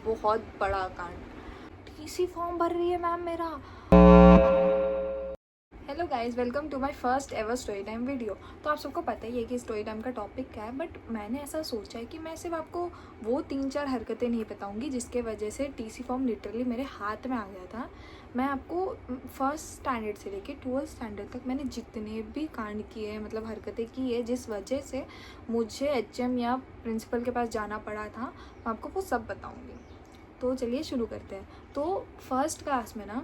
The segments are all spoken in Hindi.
बहुत बड़ा कांड। टीसी फॉर्म भर रही है मैम मेरा। Hello guys, welcome to my first ever story time video. तो आप सबको पता ही है कि स्टोरी टाइम का टॉपिक क्या है, बट मैंने ऐसा सोचा है कि मैं सिर्फ आपको वो 3-4 हरकतें नहीं बताऊंगी जिसके वजह से टीसी फॉर्म लिटरली मेरे हाथ में आ गया था। मैं आपको फर्स्ट स्टैंडर्ड से लेके 12th स्टैंडर्ड तक मैंने जितने भी कांड किए हैं, मतलब हरकतें की है जिस वजह से मुझे एचएम या प्रिंसिपल के पास जाना पड़ा था, मैं आपको वो सब बताऊँगी। तो चलिए शुरू करते हैं। तो फर्स्ट क्लास में ना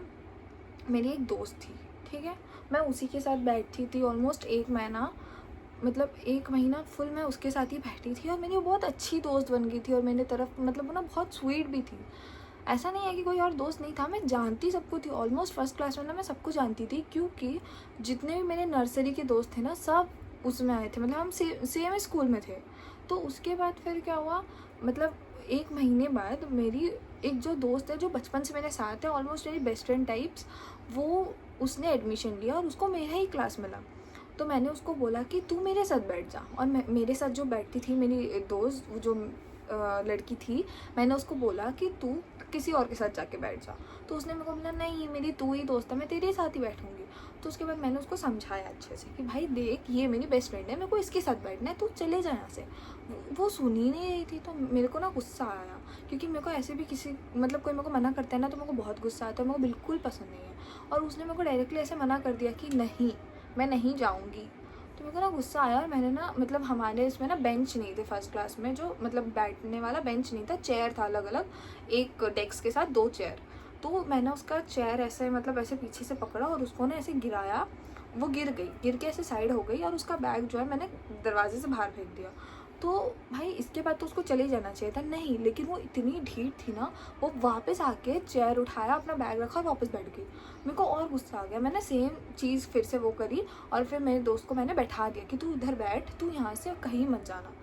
मेरी एक दोस्त थी, ठीक है। मैं उसी के साथ बैठती थी ऑलमोस्ट 1 महीना, मतलब 1 महीना फुल मैं उसके साथ ही बैठी थी और मेरी वो बहुत अच्छी दोस्त बन गई थी और मेरे तरफ मतलब वो ना बहुत स्वीट भी थी। ऐसा नहीं है कि कोई और दोस्त नहीं था, मैं जानती सबको थी। ऑलमोस्ट फर्स्ट क्लास में ना मैं सबको जानती थी, क्योंकि जितने भी मेरे नर्सरी के दोस्त थे ना सब उसमें आए थे, मतलब हम सेम स्कूल में थे। तो उसके बाद फिर क्या हुआ, मतलब 1 महीने बाद मेरी एक जो दोस्त है जो बचपन से मेरे साथ है, ऑलमोस्ट मेरी बेस्ट फ्रेंड टाइप्स, वो उसने एडमिशन लिया और उसको मेरा ही क्लास मिला। तो मैंने उसको बोला कि तू मेरे साथ बैठ जा, और मेरे साथ जो बैठती थी मेरी दोस्त, वो जो लड़की थी, मैंने उसको बोला कि तू किसी और के साथ जाके बैठ जा। तो उसने मेरे को बोला नहीं मेरी तू ही दोस्त है, मैं तेरे साथ ही बैठूंगी। तो उसके बाद मैंने उसको समझाया अच्छे से कि भाई देख ये मेरी बेस्ट फ्रेंड है, मेरे को इसके साथ बैठना है, तू चले जा यहाँ से। वो सुन ही नहीं रही थी। तो मेरे को ना गुस्सा आया, क्योंकि मेरे को ऐसे भी किसी मतलब कोई मेरे को मना करता है ना तो मेरे को बहुत गुस्सा आता है, मेरे को बिल्कुल पसंद नहीं है। और उसने मेरे को डायरेक्टली ऐसे मना कर दिया कि नहीं मैं नहीं जाऊँगी। तो मेरे को ना गुस्सा आया और मैंने ना मतलब हमारे इसमें ना बेंच नहीं थे फर्स्ट क्लास में, जो मतलब बैठने वाला बेंच नहीं था, चेयर था अलग अलग, एक डेस्क के साथ 2 चेयर। तो मैंने उसका चेयर ऐसे मतलब ऐसे पीछे से पकड़ा और उसको ना ऐसे गिराया। वो गिर गई, गिर के ऐसे साइड हो गई और उसका बैग जो है मैंने दरवाजे से बाहर फेंक दिया। तो भाई इसके बाद तो उसको चले जाना चाहिए था, नहीं, लेकिन वो इतनी ढीठ थी ना, वो वापस आके चेयर उठाया, अपना बैग रखा और वापस बैठ गई। मेरे को और गुस्सा आ गया, मैंने सेम चीज़ फिर से वो करी और फिर मेरे दोस्त को मैंने बैठा दिया कि तू इधर बैठ, तू यहाँ से कहीं मत जाना।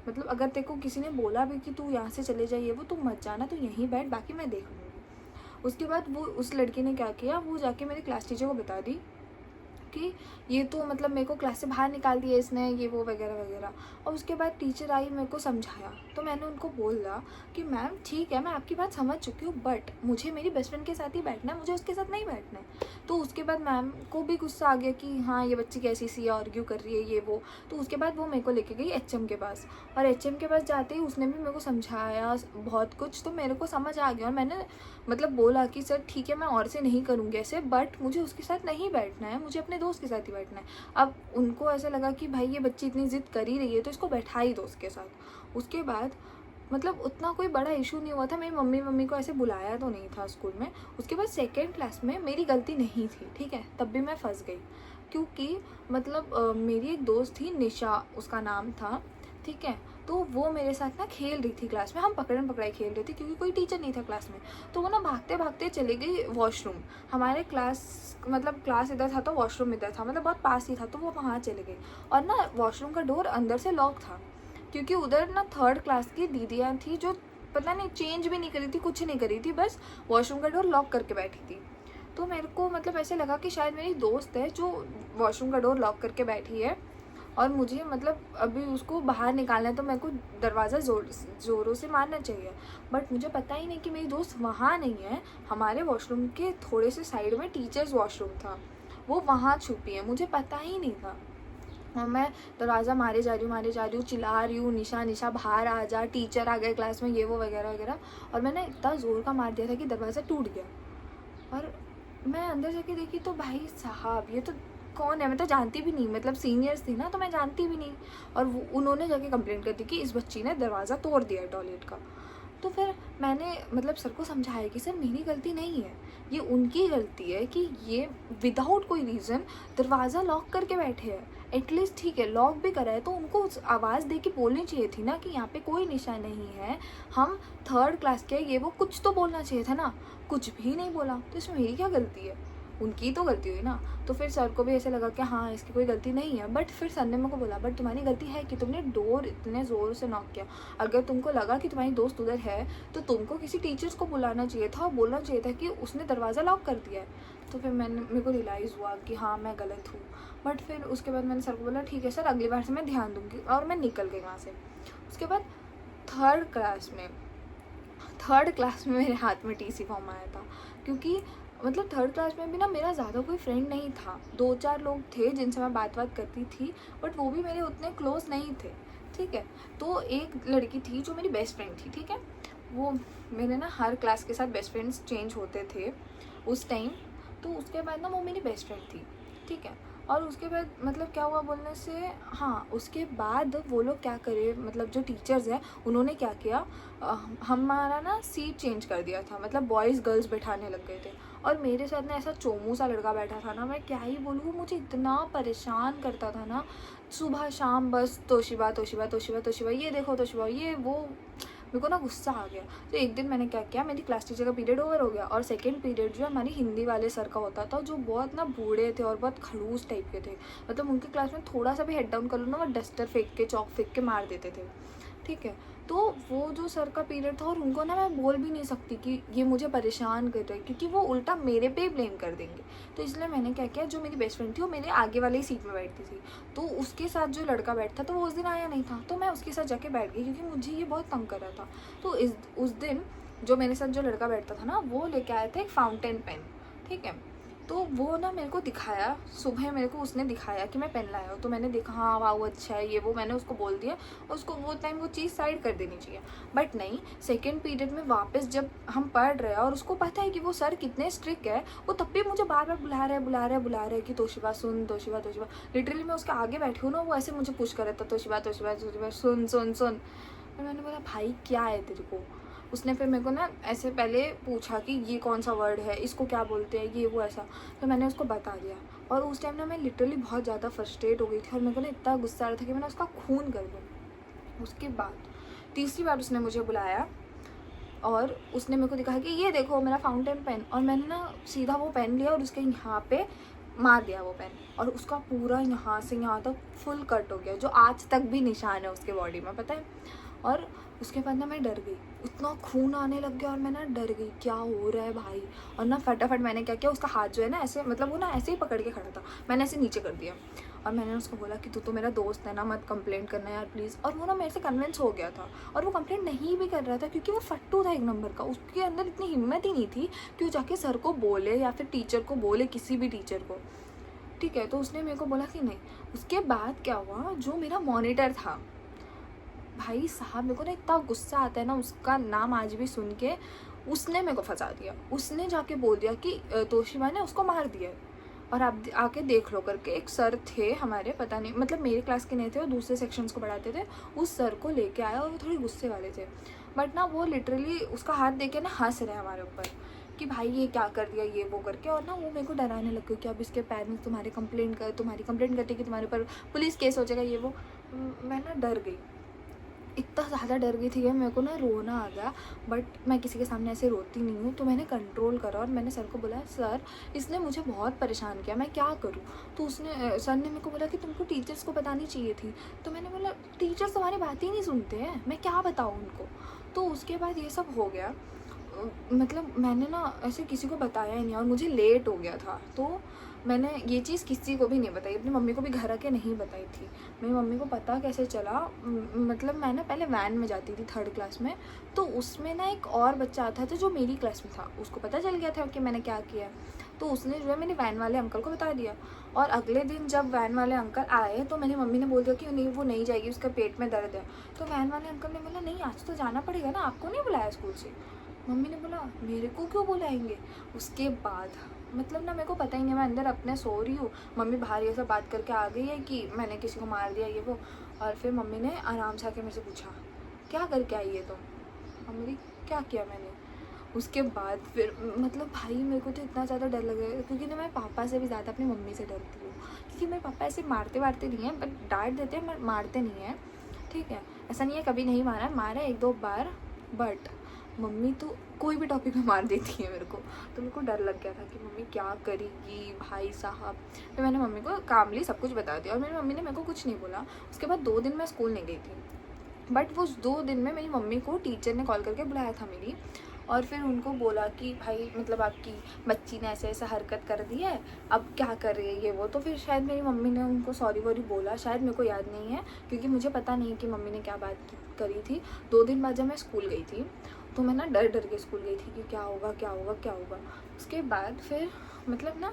मतलब अगर तेरे को किसी ने बोला भी कि तू यहाँ से चले जाइए वो, तू मत जाना, तू यहीं बैठ, बाकी मैं देख लूँगी। उसके बाद वो उस लड़की ने क्या किया, वो जाके मेरी क्लास टीचर को बता दी कि ये तो मतलब मेरे को क्लास से बाहर निकाल दिया इसने, ये वो वगैरह वगैरह। और उसके बाद टीचर आई, मेरे को समझाया, तो मैंने उनको बोला कि मैम ठीक है मैं आपकी बात समझ चुकी हूँ, बट मुझे मेरी बेस्ट फ्रेंड के साथ ही बैठना है, मुझे उसके साथ नहीं बैठना है। तो उसके बाद मैम को भी गुस्सा आ गया कि हाँ ये बच्ची कैसी सी आर्ग्यू कर रही है ये वो। तो उसके बाद वो मेरे को लेके गई एचएम के पास, और एचएम के पास जाते ही उसने भी मेरे को समझाया बहुत कुछ, तो मेरे को समझ आ गया और मैंने मतलब बोला कि सर ठीक है मैं और से नहीं करूँगी ऐसे, बट मुझे उसके साथ नहीं बैठना है, मुझे अपने दोस्त के साथ ही बैठना है। अब उनको ऐसा लगा कि भाई ये बच्ची इतनी ज़िद कर ही रही है तो इसको बैठा ही दोस्त के साथ। उसके बाद मतलब उतना कोई बड़ा इशू नहीं हुआ था, मेरी मम्मी को ऐसे बुलाया तो नहीं था स्कूल में। उसके बाद सेकेंड क्लास में मेरी गलती नहीं थी, ठीक है, तब भी मैं फंस गई, क्योंकि मतलब मेरी एक दोस्त थी निशा उसका नाम था, ठीक है। तो वो मेरे साथ ना खेल रही थी क्लास में, हम पकड़न पकड़ाई खेल रहे थे क्योंकि कोई टीचर नहीं था क्लास में। तो वो ना भागते भागते चले गई वॉशरूम, हमारे क्लास मतलब क्लास इधर था तो वॉशरूम इधर था, मतलब बहुत पास ही था, तो वो वहाँ चले गई। और ना वॉशरूम का डोर अंदर से लॉक था, क्योंकि उधर ना 3rd क्लास की दीदियाँ थी जो पता नहीं चेंज भी नहीं करी थी, कुछ नहीं करी थी, बस वॉशरूम का डोर लॉक करके बैठी थी। तो मेरे को मतलब ऐसे लगा कि शायद मेरी दोस्त है जो वॉशरूम का डोर लॉक करके बैठी है और मुझे मतलब अभी उसको बाहर निकालना है, तो मेरे को दरवाज़ा ज़ोरों से मारना चाहिए। बट मुझे पता ही नहीं कि मेरी दोस्त वहाँ नहीं है, हमारे वॉशरूम के थोड़े से साइड में टीचर्स वॉशरूम था, वो वहाँ छुपी है, मुझे पता ही नहीं था। और मैं दरवाज़ा मारे जा रही हूँ, चिल्ला रही हूँ निशा निशा बाहर आ जा, टीचर आ गए क्लास में, ये वो वगैरह वगैरह। और मैंने इतना ज़ोर का मार दिया था कि दरवाज़ा टूट गया। और मैं अंदर जाके देखी तो भाई साहब ये तो कौन है, मैं तो जानती भी नहीं, मतलब सीनियर्स थी ना तो मैं जानती भी नहीं। और उन्होंने जाके कंप्लेंट कर दी कि इस बच्ची ने दरवाज़ा तोड़ दिया है टॉयलेट का। तो फिर मैंने मतलब सर को समझाया कि सर मेरी गलती नहीं है, ये उनकी गलती है कि ये विदाउट कोई रीज़न दरवाज़ा लॉक करके बैठे हैं। एटलीस्ट ठीक है लॉक भी करा है तो उनको आवाज़ दे के बोलनी चाहिए थी ना कि यहाँ पे कोई निशान नहीं है, हम 3rd क्लास के, ये वो कुछ तो बोलना चाहिए था ना, कुछ भी नहीं बोला। तो इसमें मेरी क्या गलती है, उनकी तो गलती हुई ना। तो फिर सर को भी ऐसे लगा कि हाँ इसकी कोई गलती नहीं है। बट फिर सर ने मेरे को बोला बट तुम्हारी गलती है कि तुमने डोर इतने ज़ोर से नॉक किया, अगर तुमको लगा कि तुम्हारी दोस्त उधर है तो तुमको किसी टीचर्स को बुलाना चाहिए था और बोलना चाहिए था कि उसने दरवाज़ा लॉक कर दिया है। तो फिर मेरे को रियलाइज़ हुआ कि हाँ मैं गलत हूँ। बट फिर उसके बाद मैंने सर को बोला ठीक है सर अगली बार से मैं ध्यान दूँगी, और मैं निकल गई वहाँ से। उसके बाद थर्ड क्लास में मेरे हाथ में टीसी फॉर्म आया था, क्योंकि मतलब थर्ड क्लास में भी ना मेरा ज़्यादा कोई फ्रेंड नहीं था, 2-4 लोग थे जिनसे मैं बात करती थी, बट वो भी मेरे उतने क्लोज नहीं थे, ठीक है। तो एक लड़की थी जो मेरी बेस्ट फ्रेंड थी, ठीक है। वो मेरे ना हर क्लास के साथ बेस्ट फ्रेंड्स चेंज होते थे उस टाइम, तो उसके बाद ना वो मेरी बेस्ट फ्रेंड थी, ठीक है। और उसके बाद मतलब क्या हुआ बोलने से, हाँ उसके बाद वो लोग क्या करे, मतलब जो टीचर्स हैं उन्होंने क्या किया, हमारा ना सीट चेंज कर दिया था, मतलब बॉयज़ गर्ल्स बैठाने लग गए थे। और मेरे साथ ना ऐसा चोमू सा लड़का बैठा था ना, मैं क्या ही बोलूँ, वो मुझे इतना परेशान करता था ना, सुबह शाम बस तोशिबा तोशिबा तोशिबा तोशिबा, ये देखो तोशिबा, ये वो। मेरे को ना गुस्सा आ गया। तो एक दिन मैंने क्या किया, मेरी क्लास टीचर का पीरियड ओवर हो गया और सेकंड पीरियड जो है हमारी हिंदी वाले सर का होता था, जो बहुत ना बूढ़े थे और बहुत खड़ूस टाइप के थे, मतलब उनके क्लास में थोड़ा सा भी हेड डाउन कर लो ना, वो डस्टर फेंक के चौक फेंक के मार देते थे, ठीक है। तो वो जो सर का पीरियड था, और उनको ना मैं बोल भी नहीं सकती कि ये मुझे परेशान कर रहे हैं, क्योंकि वो उल्टा मेरे पे ही ब्लेम कर देंगे। तो इसलिए मैंने क्या किया, जो मेरी बेस्ट फ्रेंड थी वो मेरे आगे वाली ही सीट में बैठती थी, तो उसके साथ जो लड़का बैठता तो वो उस दिन आया नहीं था, तो मैं उसके साथ जाके बैठ गई, क्योंकि मुझे ये बहुत तंग कर रहा था। तो उस दिन जो मेरे साथ जो लड़का बैठता था ना, वो लेके आया था एक फाउंटेन पेन, ठीक है। तो वो ना मेरे को दिखाया, सुबह मेरे को उसने दिखाया कि मैं पेन लाया हूँ, तो मैंने देखा हाँ वाह अच्छा है ये वो, मैंने उसको बोल दिया, उसको वो टाइम वो चीज़ साइड कर देनी चाहिए। बट नहीं, सेकेंड पीरियड में वापस जब हम पढ़ रहे हैं और उसको पता है कि वो सर कितने स्ट्रिक्ट है, वो तब भी मुझे बार बार बुला रहा है कि तोशिबा सुन, तोशिबा तोशिबा। लिटरली मैं उसके आगे बैठी हूँ ना, वो ऐसे मुझे पुश कर रहा था, तोशिबा तोशिबा तोशिबा सुन सुन सुन। फिर मैंने बोला भाई क्या है तेरे को। उसने फिर मेरे को ना ऐसे पहले पूछा कि ये कौन सा वर्ड है, इसको क्या बोलते हैं, ये वो ऐसा। तो मैंने उसको बता दिया, और उस टाइम ना मैं लिटरली बहुत ज़्यादा फ्रस्ट्रेट हो गई थी, और मेरे को ना इतना गुस्सा आ रहा था कि मैंने उसका खून कर दूँ। उसके बाद तीसरी बार उसने मुझे बुलाया और उसने मेरे को दिखाया कि ये देखो मेरा फाउंटेन पेन, और मैंने ना सीधा वो पेन लिया और उसके यहाँ पे मार दिया वो पेन, और उसका पूरा यहाँ से यहाँ तक फुल कट हो गया, जो आज तक भी निशान है उसके बॉडी में, पता है। और उसके बाद ना मैं डर गई, इतना खून आने लग गया और मैं ना डर गई, क्या हो रहा है भाई। और ना फटाफट मैंने क्या किया, उसका हाथ जो है ना ऐसे, मतलब वो ना ऐसे ही पकड़ के खड़ा था, मैंने ऐसे नीचे कर दिया, और मैंने उसको बोला कि तू तो मेरा दोस्त है ना, मत कंप्लेंट करना यार प्लीज़। और वो ना मेरे से कन्विंस हो गया था, और वो कंप्लेंट नहीं भी कर रहा था, क्योंकि वो फट्टू था एक नंबर का, उसके अंदर इतनी हिम्मत ही नहीं थी कि वो जाके सर को बोले या फिर टीचर को बोले, किसी भी टीचर को, ठीक है। तो उसने मेरे को बोला कि नहीं। उसके बाद क्या हुआ, जो मेरा मॉनिटर था, भाई साहब मेरे को ना इतना गुस्सा आता है ना उसका नाम आज भी सुन के, उसने मेरे को फंसा दिया। उसने जाके बोल दिया कि तोशिबा ने उसको मार दिया, और आप आके देख लो करके। एक सर थे हमारे, पता नहीं मतलब मेरे क्लास के नहीं थे, वो दूसरे सेक्शंस को पढ़ाते थे, उस सर को लेके आया, और वो थोड़े गुस्से वाले थे, बट ना वो लिटरली उसका हाथ देके ना हंस रहे हमारे ऊपर कि भाई ये क्या कर दिया ये वो करके। और ना वो मेरे को डराने लग गई कि अब इसके पेरेंट्स तुम्हारी कंप्लेंट करते कि तुम्हारे ऊपर पुलिस केस हो जाएगा ये वो। मैं ना डर गई, इतना ज़्यादा डर गई थी कि मेरे को ना रोना आ गया, बट मैं किसी के सामने ऐसे रोती नहीं हूँ, तो मैंने कंट्रोल करा और मैंने सर को बोला सर इसने मुझे बहुत परेशान किया, मैं क्या करूँ। तो उसने सर ने मेरे को बोला कि तुमको टीचर्स को बतानी चाहिए थी। तो मैंने बोला टीचर्स तुम्हारी बात ही नहीं सुनते हैं, मैं क्या बताऊँ उनको। तो उसके बाद ये सब हो गया, मतलब मैंने ना ऐसे किसी को बताया ही नहीं, और मुझे लेट हो गया था, तो मैंने ये चीज़ किसी को भी नहीं बताई, अपनी मम्मी को भी घर आके नहीं बताई थी। मेरी मम्मी को पता कैसे चला, मतलब मैं ना पहले वैन में जाती थी थर्ड क्लास में, तो उसमें ना एक और बच्चा आता था जो मेरी क्लास में था, उसको पता चल गया था कि मैंने क्या किया, तो उसने जो है मेरे वैन वाले अंकल को बता दिया। और अगले दिन जब वैन वाले अंकल आए तो मेरी मम्मी ने बोल दिया कि नहीं वो नहीं जाएगी, उसका पेट में दर्द है। तो वैन वाले अंकल ने बोला नहीं आज तो जाना पड़ेगा ना, आपको नहीं बुलाया स्कूल से। मम्मी ने बोला मेरे को क्यों बुलाएंगे। उसके बाद मतलब ना मेरे को पता ही नहीं, मैं अंदर अपने सो रही हूँ, मम्मी बाहर ये सब बात करके आ गई है कि मैंने किसी को मार दिया ये वो। और फिर मम्मी ने आराम से आके मेरे से पूछा क्या करके आई है तुम। और मेरी क्या किया मैंने। उसके बाद फिर मतलब भाई मेरे को तो इतना ज़्यादा डर लग रहा है, क्योंकि ना मैं पापा से भी ज़्यादा अपनी मम्मी से डरती हूँ, क्योंकि मेरे पापा ऐसे मारते वारते नहीं हैं, बट डांट देते हैं मारते नहीं हैं, ठीक है। ऐसा नहीं है कभी नहीं मारा 1-2 बार, बट मम्मी तो कोई भी टॉपिक में मार देती है मेरे को। तो मेरे को डर लग गया था कि मम्मी क्या करेगी भाई साहब। फिर मैंने मम्मी को कामली सब कुछ बता दिया, और मेरी मम्मी ने मेरे को कुछ नहीं बोला। उसके बाद 2 दिन मैं स्कूल नहीं गई थी, बट वो 2 दिन में मेरी मम्मी को टीचर ने कॉल करके बुलाया था मेरी, और फिर उनको बोला कि भाई मतलब आपकी बच्ची ने ऐसे ऐसा हरकत कर दी है, अब क्या कर रही है ये वो। तो फिर शायद मेरी मम्मी ने उनको सॉरी वॉरी बोला, शायद मेरे को याद नहीं है, क्योंकि मुझे पता नहीं कि मम्मी ने क्या बात करी थी। 2 दिन बाद जब मैं स्कूल गई थी, तो मैं ना डर डर के स्कूल गई थी कि क्या होगा क्या होगा क्या होगा। उसके बाद फिर मतलब ना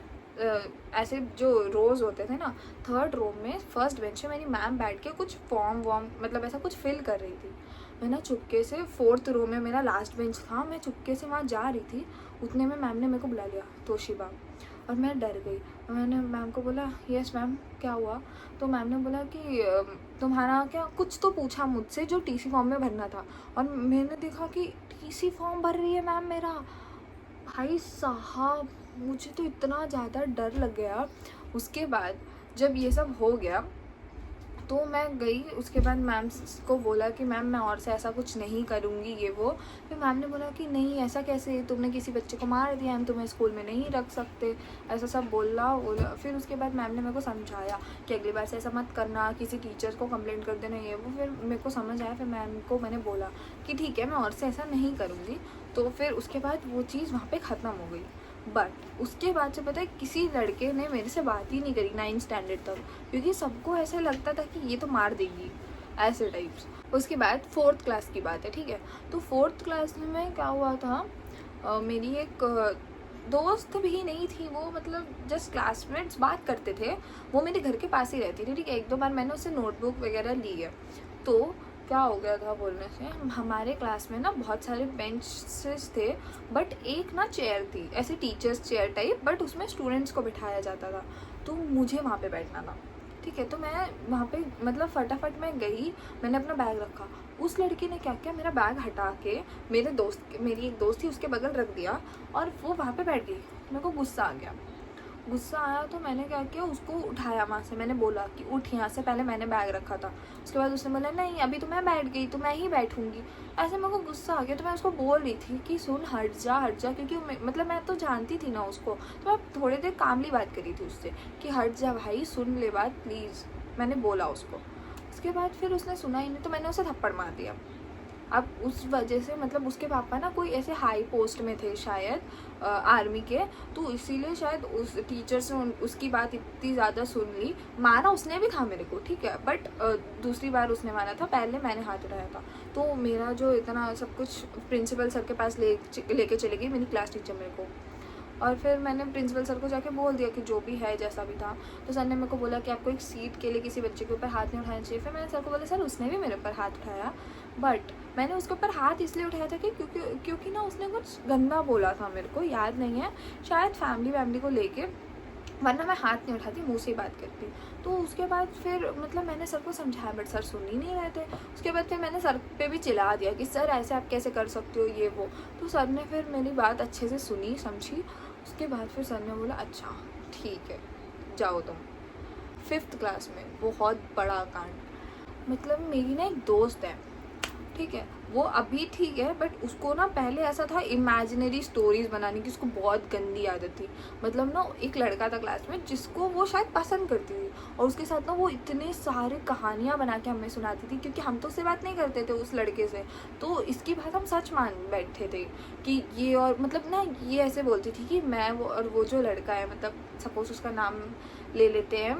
ऐसे जो रोज़ होते थे ना, 3rd रो में फर्स्ट बेंच पे मेरी मैम बैठ के कुछ फॉर्म वॉर्म मतलब ऐसा कुछ फिल कर रही थी। मैं ना चुपके से 4th रो में मेरा लास्ट बेंच था, मैं चुपके से वहाँ जा रही थी। उतने में मैम ने मेरे को बुला लिया, तोशिबा, और मैं डर गई। मैंने मैम को बोला यस मैम क्या हुआ। तो मैम ने बोला कि तुम्हारा क्या कुछ तो पूछा मुझसे जो टीसी फॉर्म में भरना था, और मैंने देखा कि टीसी फॉर्म भर रही है मैम मेरा। भाई साहब मुझे तो इतना ज़्यादा डर लग गया। उसके बाद जब ये सब हो गया तो मैं गई, उसके बाद मैम को बोला कि मैम मैं और से ऐसा कुछ नहीं करूँगी ये वो। फिर मैम ने बोला कि नहीं ऐसा कैसे, तुमने किसी बच्चे को मार दिया, हम तुम्हें स्कूल में नहीं रख सकते, ऐसा सब बोला। फिर उसके बाद मैम ने मेरे को समझाया कि अगली बार से ऐसा मत करना, किसी टीचर को कंप्लेंट कर देना ये वो। फिर मेरे को समझ आया, फिर मैम को मैंने बोला कि ठीक है मैं और से ऐसा नहीं करूँगी। तो फिर उसके बाद वो चीज़ वहाँ पर ख़त्म हो गई। बट उसके बाद से पता है किसी लड़के ने मेरे से बात ही नहीं करी 9th स्टैंडर्ड तक, क्योंकि सबको ऐसा लगता था कि ये तो मार देगी ऐसे टाइप्स। उसके बाद 4th क्लास की बात है, ठीक है। तो 4th क्लास में क्या हुआ था, मेरी एक दोस्त भी नहीं थी वो, मतलब जस्ट क्लासमेट्स बात करते थे। वो मेरे घर के पास ही रहती थी, ठीक है। 1-2 बार मैंने उससे नोटबुक वगैरह ली है। तो क्या हो गया था बोलने से, हमारे क्लास में ना बहुत सारे बेंचेस थे, बट एक ना चेयर थी ऐसे टीचर्स चेयर टाइप, बट उसमें स्टूडेंट्स को बिठाया जाता था। तो मुझे वहाँ पे बैठना था, ठीक है। तो मैं वहाँ पे मतलब फटाफट मैं गई, मैंने अपना बैग रखा। उस लड़की ने क्या किया, मेरा बैग हटा के मेरी एक दोस्त थी उसके बगल रख दिया, और वो वहाँ पे बैठ गई। मेरे को गुस्सा आया तो मैंने क्या किया, उसको उठाया वहाँ से। मैंने बोला कि उठ यहाँ से, पहले मैंने बैग रखा था। उसके बाद उसने बोला नहीं अभी तो मैं बैठ गई तो मैं ही बैठूंगी। ऐसे मेरे को गुस्सा आ गया, तो मैं उसको बोल रही थी कि सुन हट जा, क्योंकि मतलब मैं तो जानती थी ना उसको, तो मैं थोड़ी देर कामली बात करी थी उससे कि हट जा भाई, सुन ले बात प्लीज़, मैंने बोला उसको। उसके बाद फिर उसने सुना ही नहीं, तो मैंने उसे थप्पड़ मार दिया। अब उस वजह से मतलब उसके पापा ना कोई ऐसे हाई पोस्ट में थे शायद आर्मी के, तो इसीलिए शायद उस टीचर से उसकी बात इतनी ज़्यादा सुन ली। मारा उसने भी था मेरे को, ठीक है, बट दूसरी बार उसने मारा था, पहले मैंने हाथ उठाया था। तो मेरा जो इतना सब कुछ प्रिंसिपल सर के पास लेके चली गई मेरी क्लास टीचर मेरे को। और फिर मैंने प्रिंसिपल सर को जाके बोल दिया कि जो भी है जैसा भी था। तो सर ने मेरे को बोला कि आपको एक सीट के लिए किसी बच्चे के ऊपर हाथ नहीं उठाना चाहिए। फिर मैंने सर को बोला सर उसने भी मेरे ऊपर हाथ उठाया, बट मैंने उसके ऊपर हाथ इसलिए उठाया था कि क्योंकि ना उसने कुछ गंदा बोला था, मेरे को याद नहीं है, शायद फैमिली को लेके, वरना मैं हाथ नहीं उठाती, मुँह से ही बात करती। तो उसके बाद फिर मतलब मैंने सर को समझाया, बट सर सुन ही नहीं रहे थे। उसके बाद फिर मैंने सर पे भी चिल्ला दिया कि सर ऐसे आप कैसे कर सकते हो ये वो। तो सर ने फिर मेरी बात अच्छे से सुनी समझी। उसके बाद फिर सर ने बोला अच्छा ठीक है जाओ तुम। 5th क्लास में बहुत बड़ा कांड, मतलब मेरी ना एक दोस्त है, ठीक है, वो अभी ठीक है, बट उसको ना पहले ऐसा था इमेजिनरी स्टोरीज बनाने की, उसको बहुत गंदी आदत थी। मतलब ना एक लड़का था क्लास में जिसको वो शायद पसंद करती थी, और उसके साथ ना वो इतने सारे कहानियाँ बना के हमें सुनाती थी, क्योंकि हम तो उससे बात नहीं करते थे उस लड़के से, तो इसकी बात हम सच मान बैठे थे कि ये, और मतलब ना ये ऐसे बोलती थी कि मैं वो और वो जो लड़का है, मतलब सपोज उसका नाम ले लेते हैं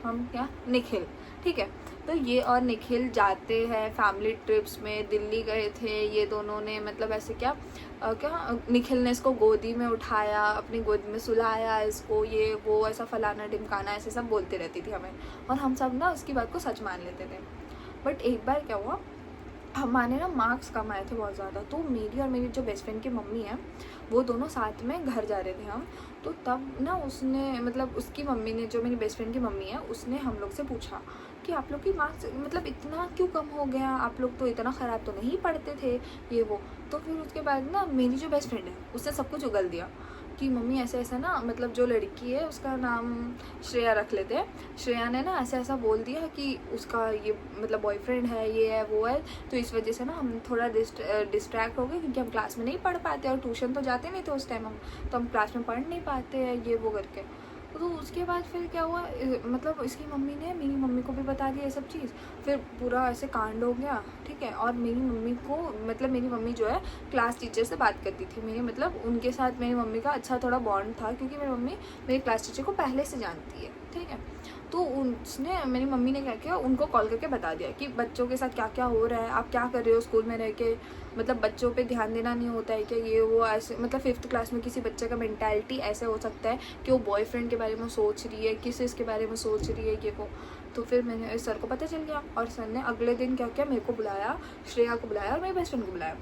हम क्या, निखिल, ठीक है। तो ये और निखिल जाते हैं फैमिली ट्रिप्स में, दिल्ली गए थे ये दोनों ने, मतलब ऐसे क्या निखिल ने इसको गोदी में उठाया, अपनी गोदी में सुलाया इसको, ये वो ऐसा फलाना ढिमकाना ऐसे सब बोलते रहती थी हमें, और हम सब ना उसकी बात को सच मान लेते थे। बट एक बार क्या हुआ, हमारे ना मार्क्स कम आए थे बहुत ज़्यादा, तो मेरी और मेरी जो बेस्ट फ्रेंड की मम्मी है वो दोनों साथ में घर जा रहे थे हम। तो तब ना उसने, मतलब उसकी मम्मी ने, जो मेरी बेस्ट फ्रेंड की मम्मी है, उसने हम लोग से पूछा कि आप लोग की मार्क्स मतलब इतना क्यों कम हो गया, आप लोग तो इतना ख़राब तो नहीं पढ़ते थे ये वो। तो फिर उसके बाद ना मेरी जो बेस्ट फ्रेंड है उसने सब कुछ उगल दिया कि मम्मी ऐसे ऐसा ना, मतलब जो लड़की है उसका नाम श्रेया रख लेते हैं, श्रेया ने ना ऐसा ऐसा बोल दिया कि उसका ये मतलब बॉयफ्रेंड है, ये है वो है, तो इस वजह से ना हम थोड़ा डिस्ट्रैक्ट हो गए, क्योंकि हम क्लास में नहीं पढ़ पाते और ट्यूशन तो जाते नहीं थे उस टाइम हम, तो हम क्लास में पढ़ नहीं पाते हैं ये वो करके। तो उसके बाद फिर क्या हुआ, मतलब इसकी मम्मी ने मेरी मम्मी को भी बता दिया ये सब चीज़, फिर पूरा ऐसे कांड हो गया, ठीक है। और मेरी मम्मी को, मतलब मेरी मम्मी जो है क्लास टीचर से बात करती थी, मेरी मतलब उनके साथ मेरी मम्मी का अच्छा थोड़ा बॉन्ड था, क्योंकि मेरी मम्मी मेरी क्लास टीचर को पहले से जानती है, ठीक है। तो उसने, मेरी मम्मी ने क्या किया, उनको कॉल करके बता दिया कि बच्चों के साथ क्या क्या हो रहा है, आप क्या कर रहे हो स्कूल में रह के, मतलब बच्चों पे ध्यान देना नहीं होता है क्या, ये वो ऐसे, मतलब 5th क्लास में किसी बच्चे का मेंटालिटी ऐसे हो सकता है कि वो बॉयफ्रेंड के बारे में सोच रही है, किस के बारे में सोच रही है, ये वो। तो फिर मैंने सर को पता चल गया, और सर ने अगले दिन क्या किया, मेरे को बुलाया, श्रेया को बुलाया और मेरी बेस्ट फ्रेंड को बुलाया।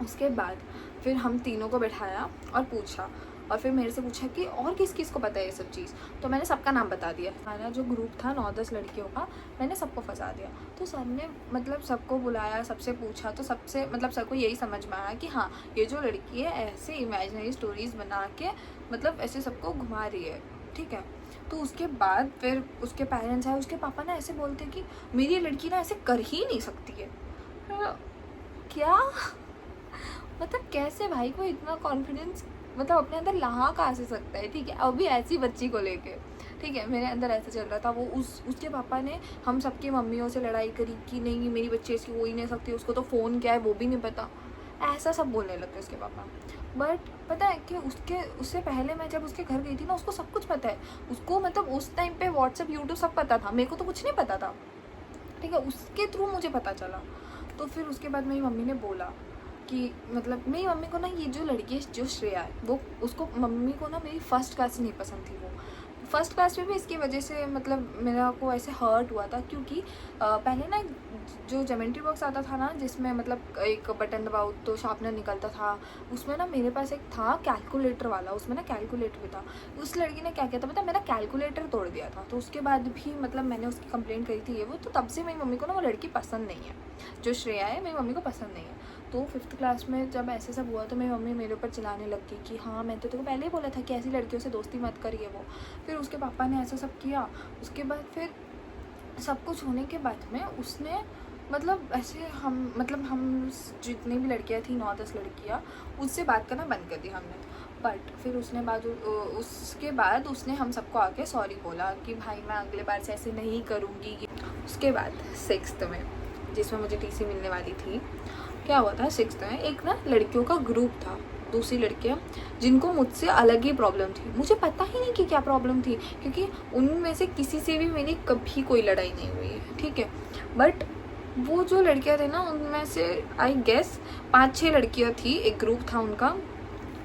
उसके बाद फिर हम तीनों को बैठाया और पूछा, और फिर मेरे से पूछा कि और किस किस को पता है ये सब चीज़। तो मैंने सबका नाम बता दिया। हमारा जो ग्रुप था 9-10 लड़कियों का, मैंने सबको फंसा दिया। तो सर ने मतलब सबको बुलाया, सबसे पूछा, तो सबसे मतलब सर को यही समझ में आया कि हाँ, ये जो लड़की है ऐसे इमेजिनरी स्टोरीज़ बना के मतलब ऐसे सबको घुमा रही है, ठीक है। तो उसके बाद फिर उसके पेरेंट्स आए, उसके पापा ना ऐसे बोलते कि मेरी लड़की ना ऐसे कर ही नहीं सकती है। क्या मतलब कैसे भाई को इतना कॉन्फिडेंस मतलब अपने अंदर ला कहाँ से सकता है, ठीक है। अभी ऐसी बच्ची को लेके, ठीक है, मेरे अंदर ऐसा चल रहा था। वो उसके पापा ने हम सबकी मम्मियों से लड़ाई करी कि नहीं मेरी बच्ची ऐसी हो ही नहीं सकती, उसको तो फ़ोन क्या है वो भी नहीं पता, ऐसा सब बोलने लगते उसके पापा। बट पता है कि उससे पहले मैं जब उसके घर गई थी ना, उसको सब कुछ पता है। उसको मतलब उस टाइम पे व्हाट्सएप यूट्यूब सब पता था, मेरे को तो कुछ नहीं पता था, ठीक है। उसके थ्रू मुझे पता चला। तो फिर उसके बाद मेरी मम्मी ने बोला कि मतलब मेरी मम्मी को ना ये जो लड़की है जो श्रेया है, वो उसको मम्मी को ना मेरी फर्स्ट क्लास से नहीं पसंद थी। वो फर्स्ट क्लास में भी इसकी वजह से मतलब मेरा को ऐसे हर्ट हुआ था, क्योंकि पहले ना जो ज्योमेट्री बॉक्स आता था ना, जिसमें मतलब एक बटन दबाओ तो शार्पनर निकलता था, उसमें ना मेरे पास एक था कैलकुलेटर वाला, उसमें ना कैलकुलेटर भी था। उस लड़की ने क्या किया था पता, मेरा कैलकुलेटर तोड़ दिया था। तो उसके बाद भी मतलब मैंने उसकी कंप्लेंट करी थी ये वो, तो तब से मेरी मम्मी को ना वो लड़की पसंद नहीं है, जो श्रेया है मेरी मम्मी को पसंद नहीं है। तो 5th क्लास में जब ऐसे सब हुआ तो मेरी मम्मी मेरे ऊपर चिल्लाने लग गई कि हाँ मैं तो तेरे को पहले ही बोला था कि ऐसी लड़कियों से दोस्ती मत करिए वो। फिर उसके पापा ने ऐसा सब किया। उसके बाद फिर सब कुछ होने के बाद में उसने मतलब ऐसे हम जितनी भी लड़कियाँ थी 9-10 लड़कियाँ, उससे बात करना बंद कर दिया हमने। बट फिर उसके बाद उसने हम सबको आके सॉरी बोला कि भाई मैं अगले बार से ऐसे नहीं करूँगी। उसके बाद 6th में जिसमें मुझे टीसी मिलने वाली थी, क्या हुआ था 6th में, एक ना लड़कियों का ग्रुप था, दूसरी लड़कियाँ जिनको मुझसे अलग ही प्रॉब्लम थी। मुझे पता ही नहीं कि क्या प्रॉब्लम थी, क्योंकि उनमें से किसी से भी मेरी कभी कोई लड़ाई नहीं हुई है, ठीक है। बट वो जो लड़कियाँ थी ना, उनमें से आई गेस 5-6 लड़कियाँ थी, एक ग्रुप था उनका।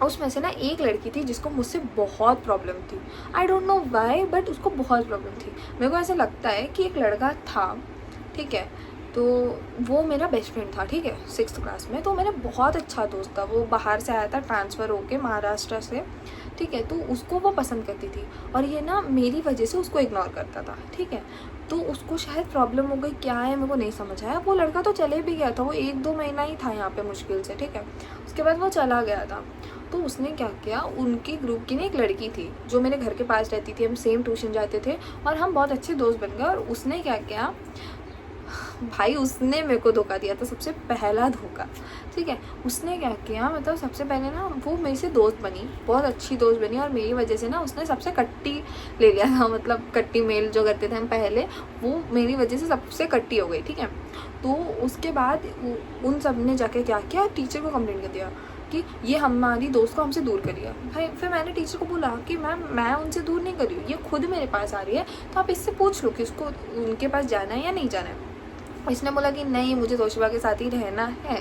उसमें से ना एक लड़की थी जिसको मुझसे बहुत प्रॉब्लम थी। I don't know why, but उसको बहुत प्रॉब्लम थी। मेरे को ऐसा लगता है कि एक लड़का था, ठीक है, तो वो मेरा बेस्ट फ्रेंड था, ठीक है, 6th क्लास में। तो मेरा बहुत अच्छा दोस्त था, वो बाहर से आया था ट्रांसफ़र होके महाराष्ट्र से, ठीक है। तो उसको वो पसंद करती थी, और ये ना मेरी वजह से उसको इग्नोर करता था, ठीक है। तो उसको शायद प्रॉब्लम हो गई, क्या है मेरे को नहीं समझ आया। वो लड़का तो चले भी गया था, वो 1-2 महीना ही था यहाँ पे मुश्किल से, ठीक है। उसके बाद वो चला गया था। तो उसने क्या किया, उनके ग्रुप की ना एक लड़की थी जो मेरे घर के पास रहती थी, हम सेम ट्यूशन जाते थे और हम बहुत अच्छे दोस्त बन गए। और उसने क्या किया भाई, उसने मेरे को धोखा दिया था, सबसे पहला धोखा, ठीक है। उसने क्या किया, मतलब सबसे पहले ना वो मेरे से दोस्त बनी, बहुत अच्छी दोस्त बनी, और मेरी वजह से ना उसने सबसे कट्टी ले लिया था, मतलब कट्टी मेल जो करते थे हम पहले, वो मेरी वजह से सबसे कट्टी हो गई, ठीक है। तो उसके बाद उन सब ने जाके क्या किया, टीचर को कंप्लेंट कर दिया कि ये हमारी दोस्त को हमसे दूर करिए। भाई फिर मैंने टीचर को बोला कि मैम मैं उनसे दूर नहीं कर रही हूँ, ये खुद मेरे पास आ रही है, तो आप इससे पूछ लो कि उसको उनके पास जाना है या नहीं जाना है। इसने बोला कि नहीं मुझे तोशिबा के साथ ही रहना है।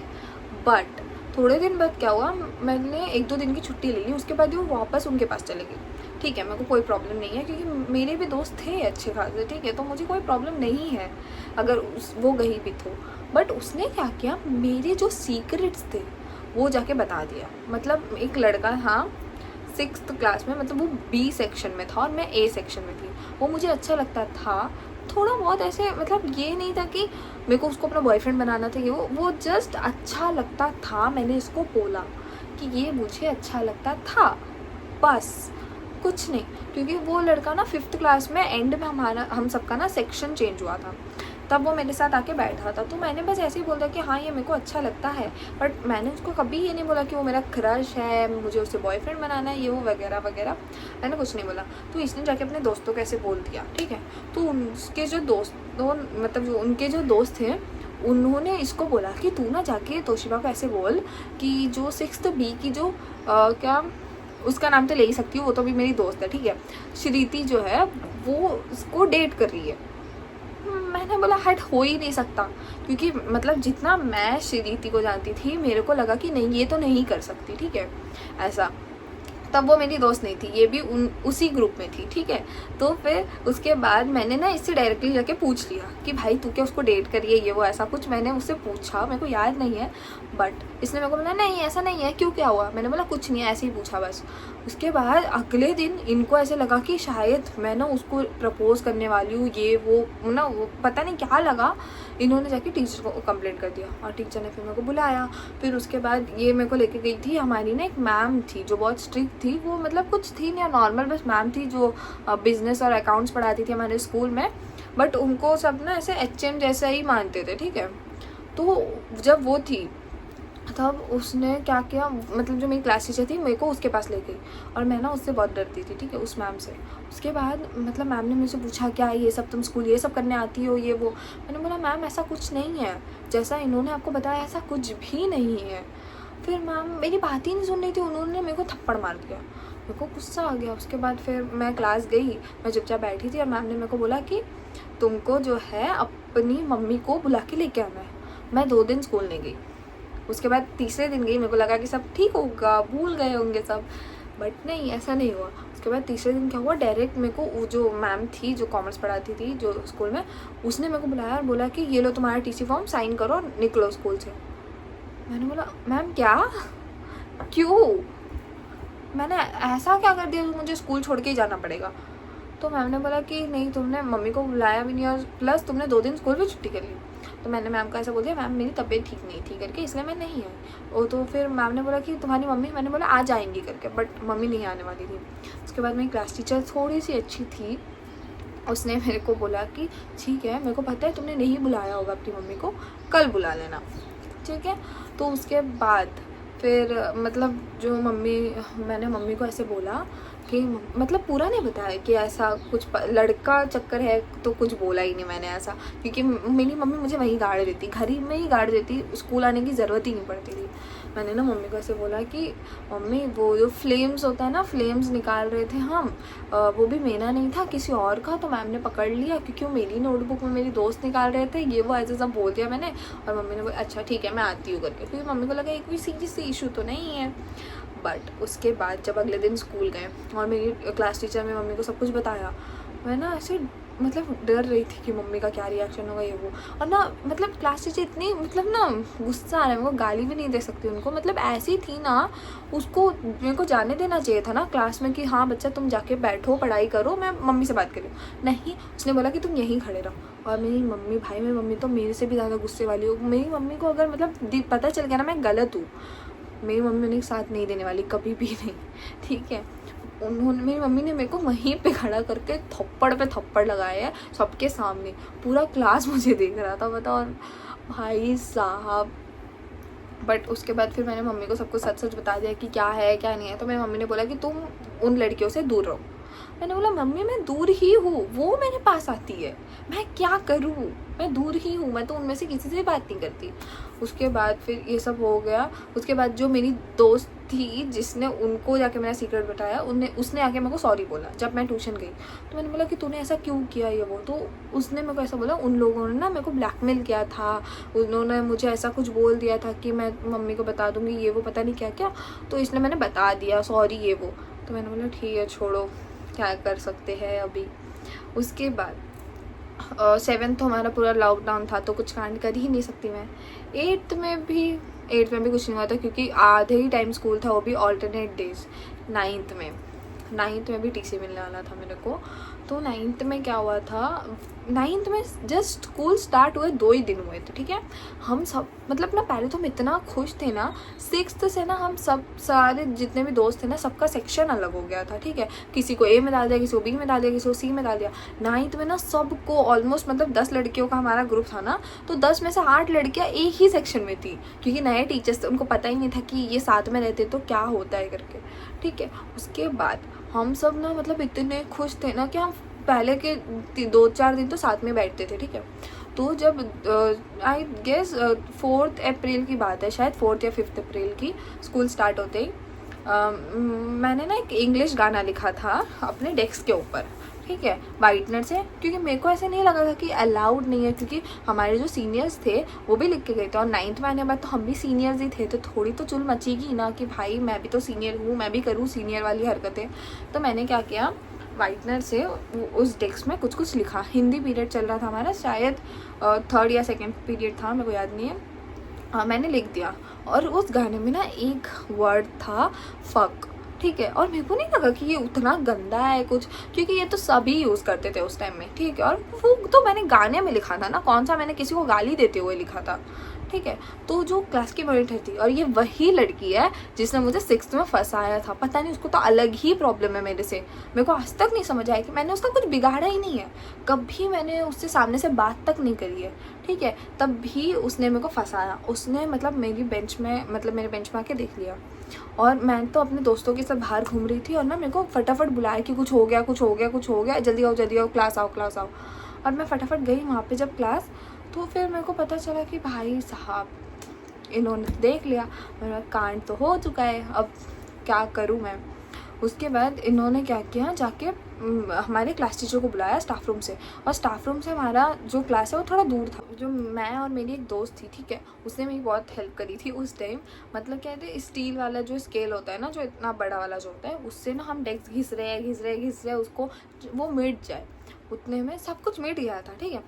बट थोड़े दिन बाद क्या हुआ, मैंने 1-2 दिन की छुट्टी ले ली, उसके बाद वो वापस उनके पास चले गई, ठीक है। मेरे को कोई प्रॉब्लम नहीं है, क्योंकि मेरे भी दोस्त थे अच्छे खासे, ठीक है, तो मुझे कोई प्रॉब्लम नहीं है अगर वो गई भी तो। बट उसने क्या किया, मेरे जो सीक्रेट्स थे वो जाके बता दिया। मतलब एक लड़का था 6th क्लास में, मतलब वो B सेक्शन में था और मैं A सेक्शन में थी। वो मुझे अच्छा लगता था थोड़ा बहुत, ऐसे मतलब ये नहीं था कि मेरे को उसको अपना बॉयफ्रेंड बनाना था, ये वो जस्ट अच्छा लगता था। मैंने इसको बोला कि ये मुझे अच्छा लगता था, बस कुछ नहीं। क्योंकि वो लड़का ना 5th क्लास में एंड में हम सबका ना सेक्शन चेंज हुआ था, तब वो मेरे साथ आके बैठा था। तो मैंने बस ऐसे ही बोला कि हाँ ये मेरे को अच्छा लगता है, बट मैंने उसको कभी ये नहीं बोला कि वो मेरा क्रश है, मुझे उससे बॉयफ्रेंड बनाना है, ये वो वगैरह वगैरह, मैंने कुछ नहीं बोला। तो इसने जाके अपने दोस्तों को ऐसे बोल दिया, ठीक है। तो उसके जो मतलब जो उनके जो दोस्त थे, उन्होंने इसको बोला कि तू ना जाके तोशिबा को ऐसे बोल कि जो 6th B की जो क्या उसका नाम तो ले ही सकती हूँ, वो तो भी मेरी दोस्त है, ठीक है, श्रीति जो है, वो उसको डेट कर रही है। मैंने बोला हट, हो ही नहीं सकता, क्योंकि मतलब जितना मैं श्रीति को जानती थी मेरे को लगा कि नहीं ये तो नहीं कर सकती, ठीक है ऐसा। तब वो मेरी दोस्त नहीं थी, ये भी उसी ग्रुप में थी, ठीक है। तो फिर उसके बाद मैंने ना इससे डायरेक्टली जाके पूछ लिया कि भाई तू क्या उसको डेट करिए, ये वो ऐसा कुछ मैंने उससे पूछा, मेरे को याद नहीं है, बट इसने मेरे को बोला नहीं ऐसा नहीं है, क्यों क्या हुआ। मैंने बोला कुछ नहीं है, ऐसे ही पूछा बस। उसके बाद अगले दिन इनको ऐसे लगा कि शायद मैं ना उसको प्रपोज करने वाली हूँ, ये वो ना, वो पता नहीं क्या लगा, इन्होंने जाके टीचर को कंप्लेंट कर दिया और टीचर ने फिर मेरे को बुलाया। फिर उसके बाद ये मेरे को लेके गई थी, हमारी ना एक मैम थी जो बहुत स्ट्रिक्ट थी, वो मतलब कुछ थी नहीं, नॉर्मल बस मैम थी जो बिजनेस और अकाउंट्स पढ़ाती थी हमारे स्कूल में, बट उनको सब ना ऐसे HM जैसा ही मानते थे, ठीक है। तो जब वो थी तब उसने क्या किया, मतलब जो मेरी क्लास टीचर थी मेरे को उसके पास ले गई, और मैं ना उससे बहुत डरती थी, ठीक है, उस मैम से। उसके बाद मतलब मैम ने मुझसे पूछा क्या ये सब तुम स्कूल ये सब करने आती हो, ये वो। मैंने बोला मैम ऐसा कुछ नहीं है, जैसा इन्होंने आपको बताया ऐसा कुछ भी नहीं है। फिर मैम मेरी बात ही नहीं सुन रही थी, उन्होंने मेरे को थप्पड़ मार दिया, मेरे को गुस्सा आ गया। उसके बाद फिर मैं क्लास गई, मैं चुपचाप बैठी थी और मैम ने मेरे को बोला कि तुमको जो है अपनी मम्मी को बुला के लेके आना है। मैं 2 दिन स्कूल नहीं गई। उसके बाद तीसरे दिन गई, मेरे को लगा कि सब ठीक होगा, भूल गए होंगे सब, बट नहीं, ऐसा नहीं हुआ। उसके बाद तीसरे दिन क्या हुआ, डायरेक्ट मेरे को वो जो मैम थी जो कॉमर्स पढ़ाती थी जो स्कूल में, उसने मेरे को बुलाया और बोला कि ये लो तुम्हारा TC फॉर्म, साइन करो और निकलो स्कूल से। मैंने बोला मैम क्या, क्यों, मैंने ऐसा क्या कर दिया जो मुझे स्कूल छोड़ के ही जाना पड़ेगा। तो मैम ने बोला कि नहीं तुमने मम्मी को बुलाया भी नहीं और प्लस तुमने 2 दिन स्कूल में छुट्टी कर ली। तो मैंने मैम को ऐसा बोल दिया मैम मेरी तबीयत ठीक नहीं थी करके, इसलिए मैं नहीं आई। और तो फिर मैम ने बोला कि तुम्हारी मम्मी, मैंने बोला आ जाएंगी करके, बट मम्मी नहीं आने वाली थी। उसके बाद मेरी क्लास टीचर थोड़ी सी अच्छी थी, उसने मेरे को बोला कि ठीक है मेरे को पता है तुमने नहीं बुलाया होगा अपनी मम्मी को, कल बुला लेना, ठीक है। तो उसके बाद फिर मतलब जो मैंने मम्मी को ऐसे बोला कि मतलब पूरा नहीं बताया कि ऐसा कुछ लड़का चक्कर है, तो कुछ बोला ही नहीं मैंने ऐसा, क्योंकि मेरी मम्मी मुझे वहीं गाड़ देती, घर ही में ही गाड़ देती, स्कूल आने की ज़रूरत ही नहीं पड़ती थी। मैंने ना मम्मी को ऐसे बोला कि मम्मी वो जो फ्लेम्स होता है ना, फ्लेम्स निकाल रहे थे हम, वो भी मेरा नहीं था किसी और का, तो मैम ने पकड़ लिया क्योंकि वो मेरी नोटबुक में मेरी दोस्त निकाल रहे थे, ये वो ऐसे सब बोल दिया मैंने। और मम्मी ने बोला अच्छा ठीक है मैं आती हूँ करके, क्योंकि मम्मी को लगा एक भी सीरियस इशू तो नहीं है। बट उसके बाद जब अगले दिन स्कूल गए और मेरी क्लास टीचर ने मम्मी को सब कुछ बताया, मैं ना ऐसे मतलब डर रही थी कि मम्मी का क्या रिएक्शन होगा ये वो। और ना मतलब क्लास टीचर इतनी मतलब ना गुस्सा आ रहा है, मेरे को गाली भी नहीं दे सकती उनको, मतलब ऐसी थी ना, उसको मेरे को जाने देना चाहिए था ना क्लास में कि हाँ बच्चा तुम जाके बैठो पढ़ाई करो, मैं मम्मी से बात करूँ। नहीं, उसने बोला कि तुम यहीं खड़े रहो। और मेरी मम्मी, भाई मेरी मम्मी तो मेरे से भी ज़्यादा गुस्से वाली हो। मेरी मम्मी को अगर मतलब पता चल गया ना मैं गलत हूँ, मेरी मम्मी उन्हें साथ नहीं देने वाली, कभी भी नहीं, ठीक है। मेरी मम्मी ने मेरे को वहीं पे खड़ा करके थप्पड़ पे थप्पड़ लगाया है सबके सामने, पूरा क्लास मुझे देख रहा था, बताओ भाई साहब। बट उसके बाद फिर मैंने मम्मी को सब कुछ सच सच बता दिया कि क्या है क्या नहीं है। तो मेरी मम्मी ने बोला कि तुम उन लड़कियों से दूर रहो। मैंने बोला मम्मी मैं दूर ही हूँ, वो मेरे पास आती है, मैं क्या करूँ, मैं दूर ही हूँ, मैं तो उनमें से किसी से बात नहीं करती। उसके बाद फिर ये सब हो गया। उसके बाद जो मेरी दोस्त थी जिसने उनको जाके मेरा सीक्रेट बताया, उसने आके मेरे को सॉरी बोला जब मैं ट्यूशन गई। तो मैंने बोला कि तूने ऐसा क्यों किया ये वो। तो उसने मेरे को ऐसा बोला उन लोगों ने ना मेरे को ब्लैकमेल किया था, उन्होंने मुझे ऐसा कुछ बोल दिया था कि मैं मम्मी को बता दूँगी ये वो, पता नहीं क्या क्या, तो इसलिए मैंने बता दिया सॉरी ये वो। तो मैंने बोला ठीक है छोड़ो क्या कर सकते हैं अभी। उसके बाद 7th हमारा पूरा लॉकडाउन था तो कुछ कांड कर ही नहीं सकती मैं। 8th में भी कुछ नहीं हुआ था क्योंकि आधे ही टाइम स्कूल था, वो भी ऑल्टरनेट डेज। 9th में भी TC मिलने वाला था मेरे को। तो 9th में क्या हुआ था, 9th में जस्ट स्कूल स्टार्ट हुए 2 ही दिन हुए थे, ठीक है। हम सब मतलब ना पहले तो हम इतना खुश थे ना, 6th से ना हम सब सारे जितने भी दोस्त थे ना सबका सेक्शन अलग हो गया था, ठीक है। किसी को A में डाल दिया, किसी को B में डाल दिया, किसी को C में डाल दिया। 9th में ना सबको ऑलमोस्ट मतलब 10 लड़कियों का हमारा ग्रुप था ना, तो 10 में से 8 लड़कियाँ एक ही सेक्शन में थी क्योंकि नए टीचर्स थे, उनको पता ही नहीं था कि ये साथ में रहते तो क्या होता है करके, ठीक है। उसके बाद हम सब ना मतलब इतने खुश थे ना कि हम पहले के 2-4 दिन तो साथ में बैठते थे, ठीक है। तो जब आई गेस 4 अप्रैल की बात है, शायद 4 या 5 अप्रैल की, स्कूल स्टार्ट होते ही मैंने ना एक इंग्लिश गाना लिखा था अपने डेस्क के ऊपर, ठीक है, वाइटनर से, क्योंकि मेरे को ऐसे नहीं लगा था कि अलाउड नहीं है, क्योंकि हमारे जो सीनियर्स थे वो भी लिख के गए थे और 9th में आने के बाद तो हम भी सीनियर्स ही थे, तो थोड़ी तो चुल मचेगी ना कि भाई मैं भी तो सीनियर हूँ, मैं भी करूँ सीनियर वाली हरकतें। तो मैंने क्या किया, वाइटनर से उस डेस्क में कुछ कुछ लिखा। हिंदी पीरियड चल रहा था हमारा, शायद 3rd या 2nd पीरियड था, मेरे को याद नहीं है। हाँ, मैंने लिख दिया और उस गाने में ना एक वर्ड था फक, ठीक है, और मेरे को नहीं लगा कि ये उतना गंदा है कुछ, क्योंकि ये तो सभी यूज़ करते थे उस टाइम में, ठीक है, और वो तो मैंने गाने में लिखा था ना, कौन सा मैंने किसी को गाली देते हुए लिखा था, ठीक है। तो जो क्लास की मॉनिटर थी, और ये वही लड़की है जिसने मुझे 6th में फंसाया था, पता नहीं उसको तो अलग ही प्रॉब्लम है मेरे से, मेरे को आज तक नहीं समझ आया कि मैंने उसका कुछ बिगाड़ा ही नहीं है, कभी मैंने उससे सामने से बात तक नहीं करी है, ठीक है, तब भी उसने मेरे को फंसाया। उसने मतलब मेरी बेंच में, मतलब मेरे बेंच में आके देख लिया, और मैं तो अपने दोस्तों के साथ बाहर घूम रही थी, और ना मेरे को फटाफट बुलाया कि कुछ हो गया, कुछ हो गया, कुछ हो गया, जल्दी आओ जल्दी आओ, क्लास आओ क्लास आओ। और मैं फटाफट गई वहाँ पे जब क्लास, तो फिर मेरे को पता चला कि भाई साहब इन्होंने देख लिया, मेरा कांड तो हो चुका है, अब क्या करूँ मैं। उसके बाद इन्होंने क्या किया, जाके हमारे क्लास टीचर को बुलाया स्टाफ रूम से, और स्टाफ रूम से हमारा जो क्लास है वो थोड़ा दूर था। जो मैं और मेरी एक दोस्त थी, ठीक है, उसने मेरी बहुत हेल्प करी थी उस टाइम। मतलब कहते हैं स्टील वाला जो स्केल होता है ना, जो इतना बड़ा वाला जो होता है, उससे ना हम डेस्क घिस रहे उसको वो मिट जाए, उतने में सब कुछ मिट गया था, ठीक है।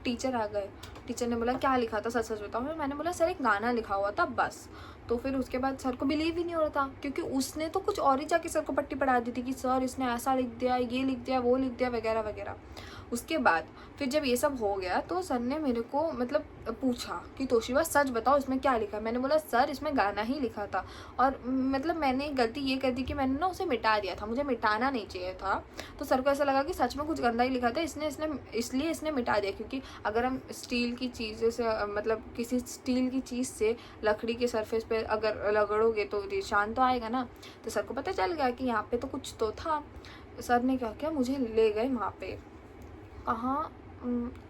टीचर आ गए, टीचर ने बोला क्या लिखा था, सच सच बताओ। मैंने बोला सर एक गाना लिखा हुआ था बस। तो फिर उसके बाद सर को बिलीव ही नहीं हो रहा था, क्योंकि उसने तो कुछ और ही जाके सर को पट्टी पढ़ा दी थी कि सर इसने ऐसा लिख दिया, ये लिख दिया, वो लिख दिया, वगैरह वगैरह। उसके बाद फिर जब ये सब हो गया तो सर ने मेरे को मतलब पूछा कि तोशिबा सच बताओ इसमें क्या लिखा है। मैंने बोला सर इसमें गाना ही लिखा था, और मतलब मैंने गलती ये कर दी कि मैंने ना उसे मिटा दिया था, मुझे मिटाना नहीं चाहिए था। तो सर को ऐसा लगा कि सच में कुछ गंदा ही लिखा था, इसलिए इसने मिटा दिया, क्योंकि अगर हम स्टील की चीज़ से, मतलब किसी स्टील की चीज़ से लकड़ी के सरफेस पे अगर रगड़ोगे तो निशान तो आएगा ना। तो सर को पता चल गया कि यहाँ पे तो कुछ तो था। सर ने क्या किया, मुझे ले गए वहाँ पे, कहाँ,